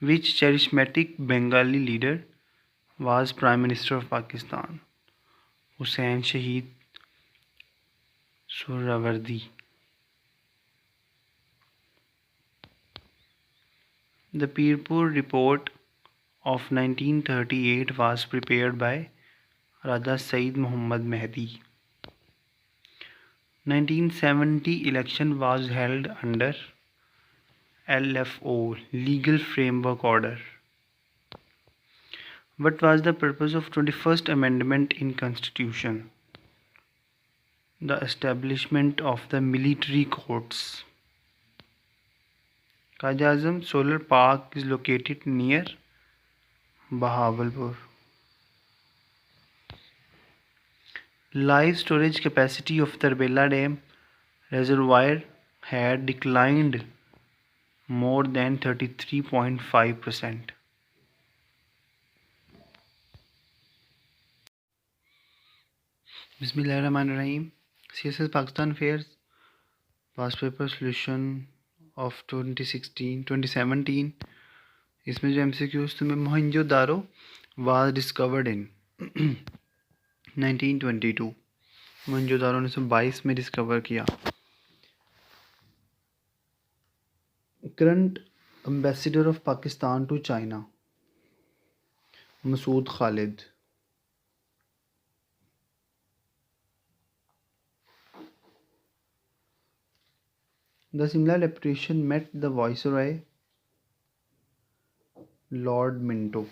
Which charismatic Bengali leader was Prime Minister of Pakistan? Hussain Shahid Sohrawardi. The Pirpur Report of 1938 was prepared by Raja Said Muhammad Mehdi. 1970 election was held under LFO, Legal Framework Order. What was the purpose of 21st Amendment in Constitution? The establishment of the military courts. Qaid Azam Solar Park is located near Bahawalpur. Live storage capacity of Tarbela Dam reservoir had declined more than 33.5%. Bismillahirrahmanirrahim. CSS Pakistan Affairs Past Paper Solution of 2017. इसमें जो MCQs थे, Mohenjodaro was discovered in 1922. Mohenjodaro 1922 में discover किया. Current Ambassador of Pakistan to China, Masood Khalid. The similar deputation met the Viceroy Lord Minto.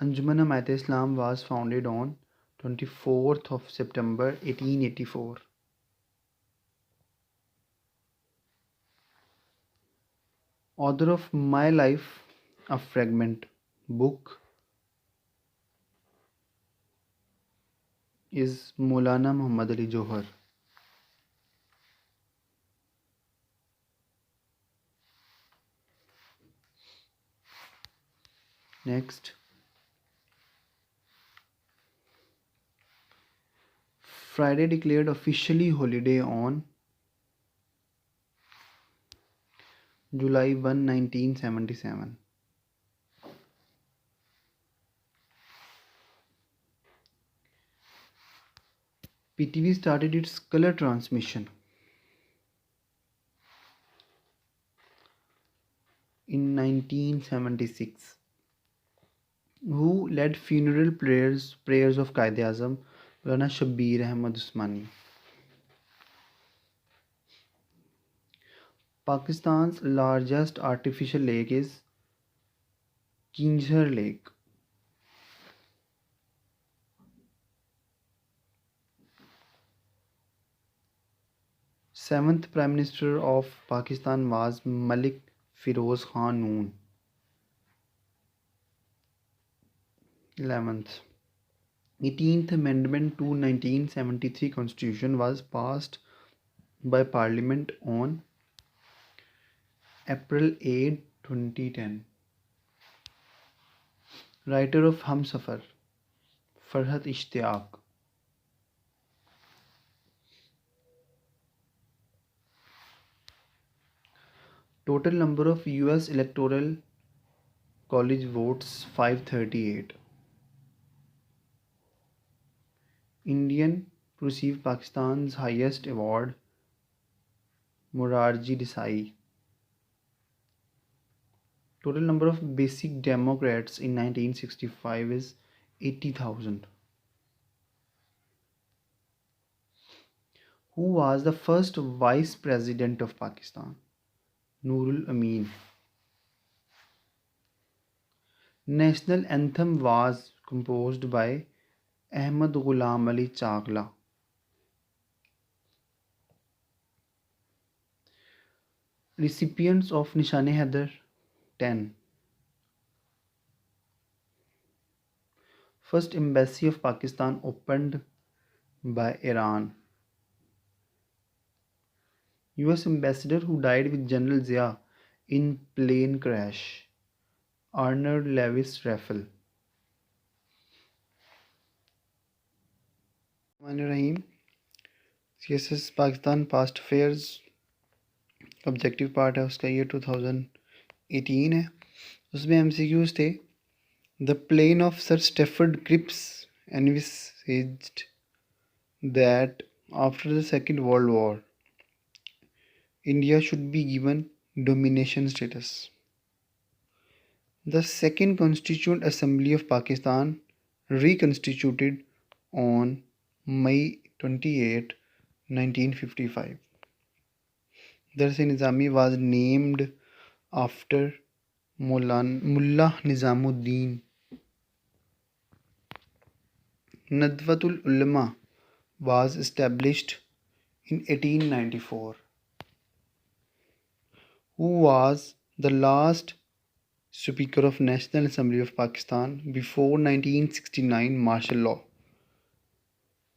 Anjuman Jamaat-e-Islam was founded on 24th of September 1884. Author of My Life, a Fragment book is Maulana Muhammad Ali Johar. Next, Friday declared officially holiday on July 1, 1977. PTV started its color transmission in 1976. Who led funeral prayers of Quaid-e-Azam? Maulana Shabbir Ahmad Usmani. Pakistan's largest artificial lake is Kinjhar Lake. Seventh Prime Minister of Pakistan was Malik Firoz Khan Noon. 11th. 18th Amendment to 1973 Constitution was passed by Parliament on April 8, 2010. Writer of Humsafar, Farhat Ishtiyaq. Total number of US Electoral College votes 538. Indian to receive Pakistan's highest award, Morarji Desai. Total number of basic Democrats in 1965 is 80,000. Who was the first Vice President of Pakistan? Nurul Amin. National anthem was composed by Ahmad Ghulam Ali Chagla. Recipients of Nishan-e-Haider 10. First embassy of Pakistan opened by Iran. US ambassador who died with General Zia in plane crash, Arnold Lewis Raffel. Rahim, CSS Pakistan Past Affairs objective part है उसका, ये 2018 है. उसमें MCQs थे. The plan of sir Stafford Cripps envisaged that after the Second World War, India should be given domination status. The Second Constituent Assembly of Pakistan reconstituted on May 28, 1955. Dars-e-Nizami was named after Mullah Nizamuddin. Nadwatul Ulama was established in 1894. Who was the last Speaker of National Assembly of Pakistan before 1969 martial law?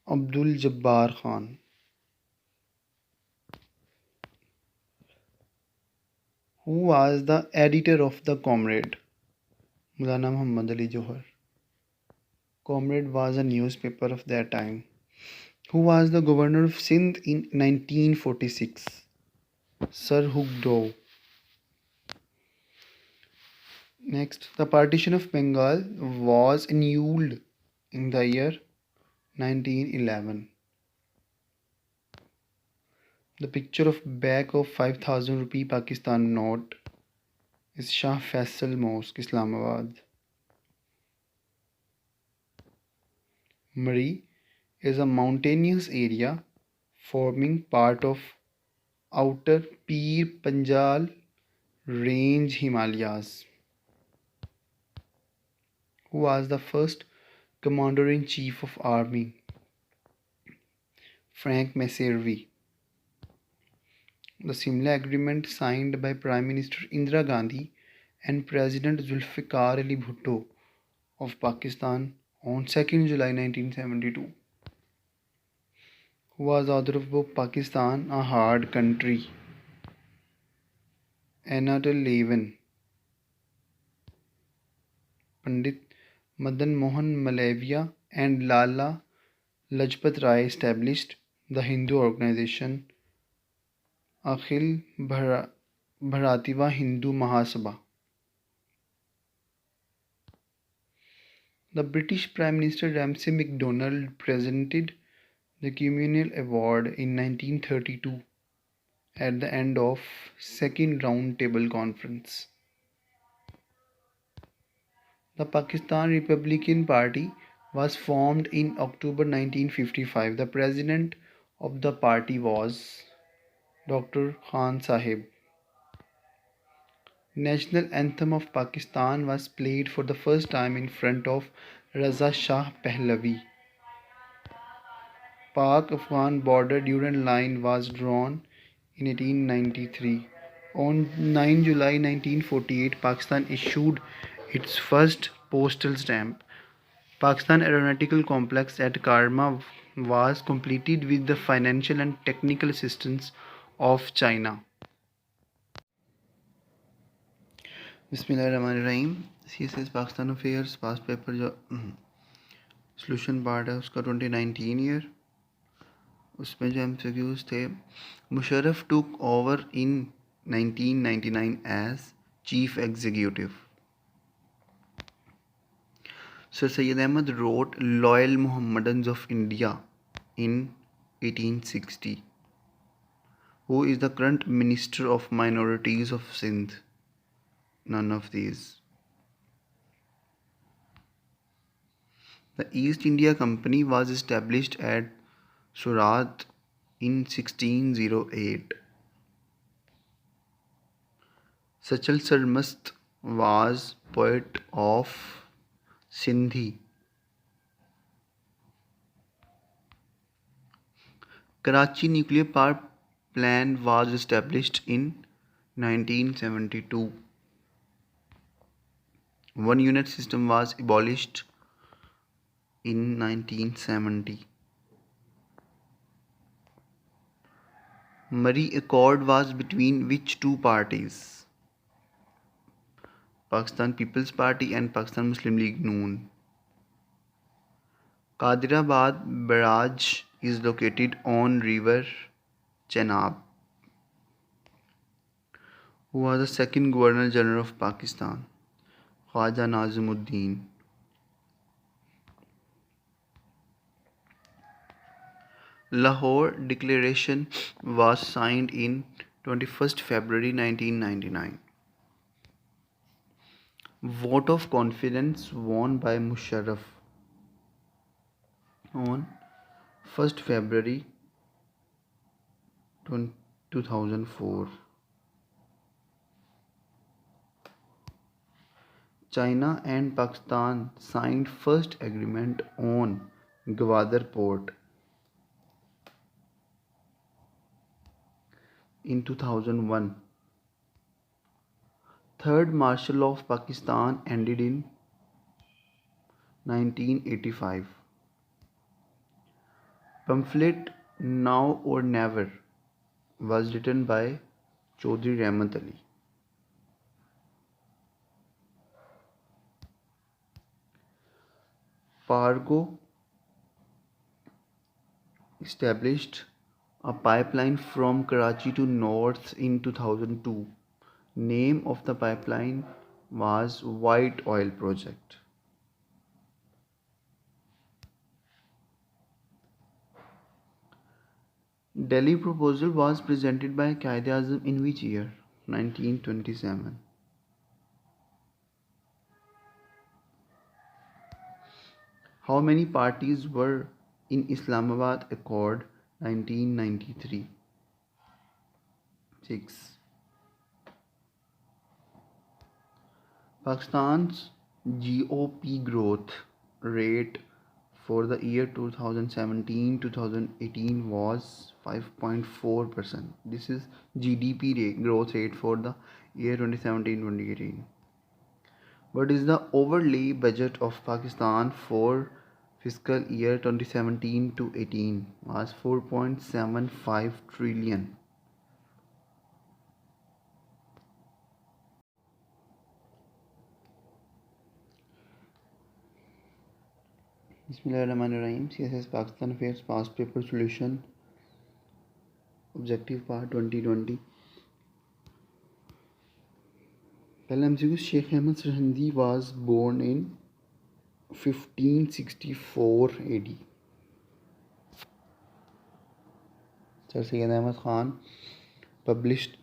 Abdul Jabbar Khan. Who was the editor of the Comrade? Maulana Muhammad Ali Johar. Comrade was a newspaper of that time. Who was the governor of Sindh in 1946? Sir Hugdo. Next, the partition of Bengal was annulled in the year 1911. The picture of back of 5,000 rupee Pakistan note is Shah Faisal Mosque, Islamabad. Murree is a mountainous area forming part of outer Pir Panjal range Himalayas. Who was the first Commander-in-Chief of Army? Frank Messervy. The Simla Agreement signed by Prime Minister Indira Gandhi and President Zulfikar Ali Bhutto of Pakistan on 2nd July 1972. Who was author of book Pakistan, A Hard Country? Anatole Levin. Pandit Madan Mohan Malviya and Lala Lajpat Rai established the Hindu organization Akhil Bharatiya Hindu Mahasabha. The British Prime Minister Ramsay MacDonald presented the Communal Award in 1932 at the end of Second Round Table Conference. The Pakistan Republican Party was formed in October 1955. The president of the party was Dr. Khan Sahib. National anthem of Pakistan was played for the first time in front of Raza Shah Pahlavi. Pak-Afghan border Durand Line was drawn in 1893. On 9 July 1948, Pakistan issued its first postal stamp. Pakistan Aeronautical Complex at Karma was completed with the financial and technical assistance of China. बिस्मिल्लाहिर्रहमानिर्रहीम CSS Pakistan affairs past paper जो solution part है उसका 2019 year उसमें जो MCQs थे Musharraf took over in 1999 as chief executive. Sir Syed Ahmad wrote Loyal Mohammedans of India in 1860. Who is the current Minister of Minorities of Sindh? None of these. The East India Company was established at Surat in 1608. Sachal Sarmast was poet of Sindhi. Karachi nuclear power plant was established in 1972. One unit system was abolished in 1970. Murray Accord was between which two parties? Pakistan People's Party and Pakistan Muslim League Noon. Qadirabad Barrage is located on river Chenab. Who was the second Governor General of Pakistan? Khwaja Nazimuddin. Lahore Declaration was signed in 21st February 1999. Vote of confidence won by Musharraf on 1st February 2004. China and Pakistan signed first agreement on Gwadar Port in 2001. Third martial law of Pakistan ended in 1985. Pamphlet Now or Never was written by Chaudhry Rahmat Ali. Pargo established a pipeline from Karachi to North in 2002. Name of the pipeline was White Oil Project. Delhi proposal was presented by Quaid-e-Azam in which year? 1927. How many parties were in Islamabad Accord 1993? 6. Pakistan's GOP growth rate for the year 2017-2018 was 5.4%. This is GDP growth rate for the year 2017-2018. What is the overlay budget of Pakistan for fiscal year 2017 to 18? Was 4.75 trillion. Bismillahirrahmanirrahim. CSS Pakistan Affairs Past Paper Solution Objective Part 2020. पहला MCQ Sheikh Ahmad Sarhandi was born in 1564 AD. Sir Syed Ahmad Khan published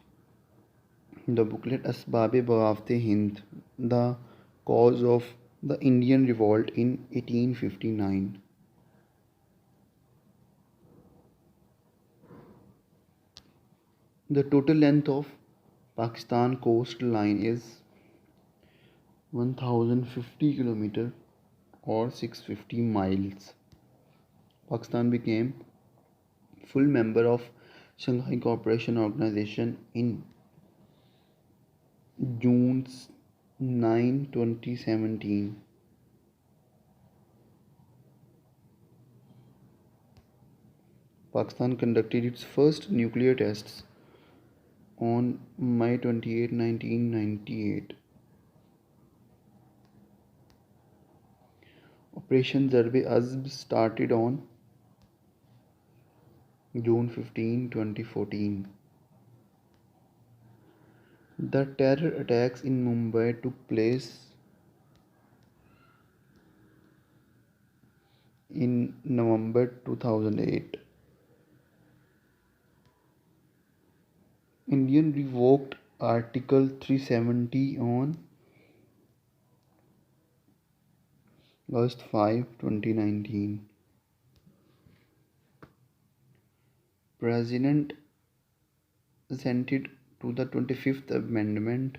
the booklet Asbab-e-Baghavat-e-Hind, the cause of the Indian revolt in 1859. The total length of Pakistan coastline is 1050 km or 650 miles. Pakistan became full member of Shanghai Cooperation Organization in June 9, 2017. Pakistan conducted its first nuclear tests on May 28, 1998. Operation Zarb-e-Azb started on June 15, 2014. The terror attacks in Mumbai took place in November 2008. Indian revoked Article 370 on August 5, 2019. President assented to the 25th Amendment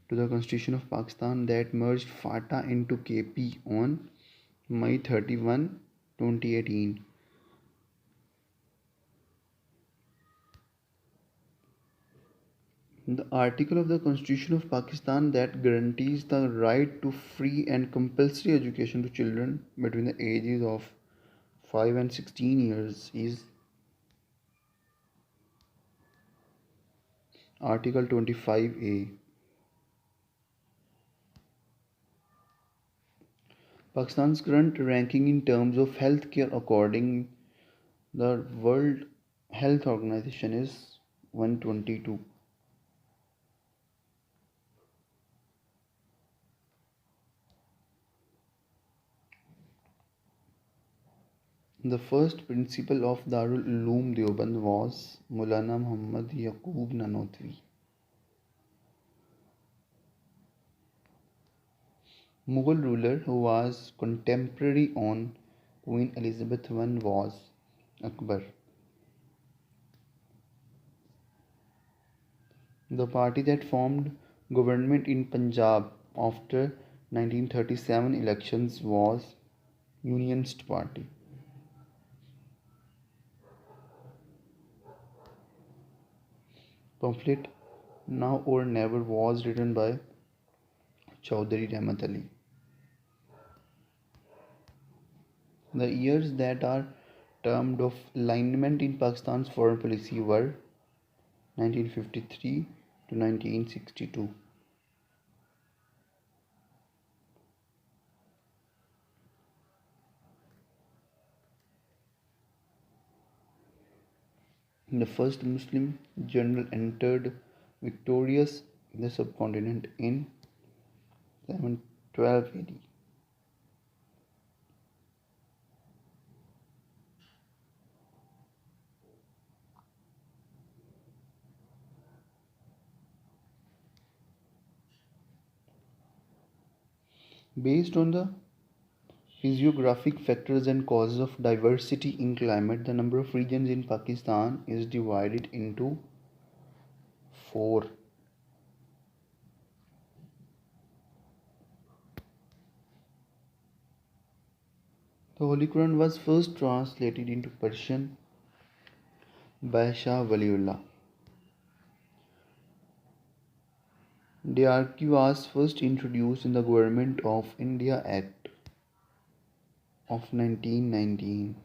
to the Constitution of Pakistan that merged FATA into KP on May 31, 2018. The article of the Constitution of Pakistan that guarantees the right to free and compulsory education to children between the ages of 5 and 16 years is Article 25A. Pakistan's current ranking in terms of healthcare according the World Health Organization is 122. The first principal of Darul Uloom Deoband was Maulana Muhammad Yaqub Nanotwi. Mughal ruler who was contemporary on Queen Elizabeth I was Akbar. The party that formed government in Punjab after 1937 elections was Unionist Party. Pamphlet Now or Never was written by Chaudhry Rahmat Ali. The years that are termed of alignment in Pakistan's foreign policy were 1953 to 1962. The first Muslim general entered victorious in the subcontinent in 712 AD. Based on the physiographic factors and causes of diversity in climate, the number of regions in Pakistan is divided into 4. The Holy Quran was first translated into Persian by Shah Waliullah. Diarchy was first introduced in the Government of India Act of 1919.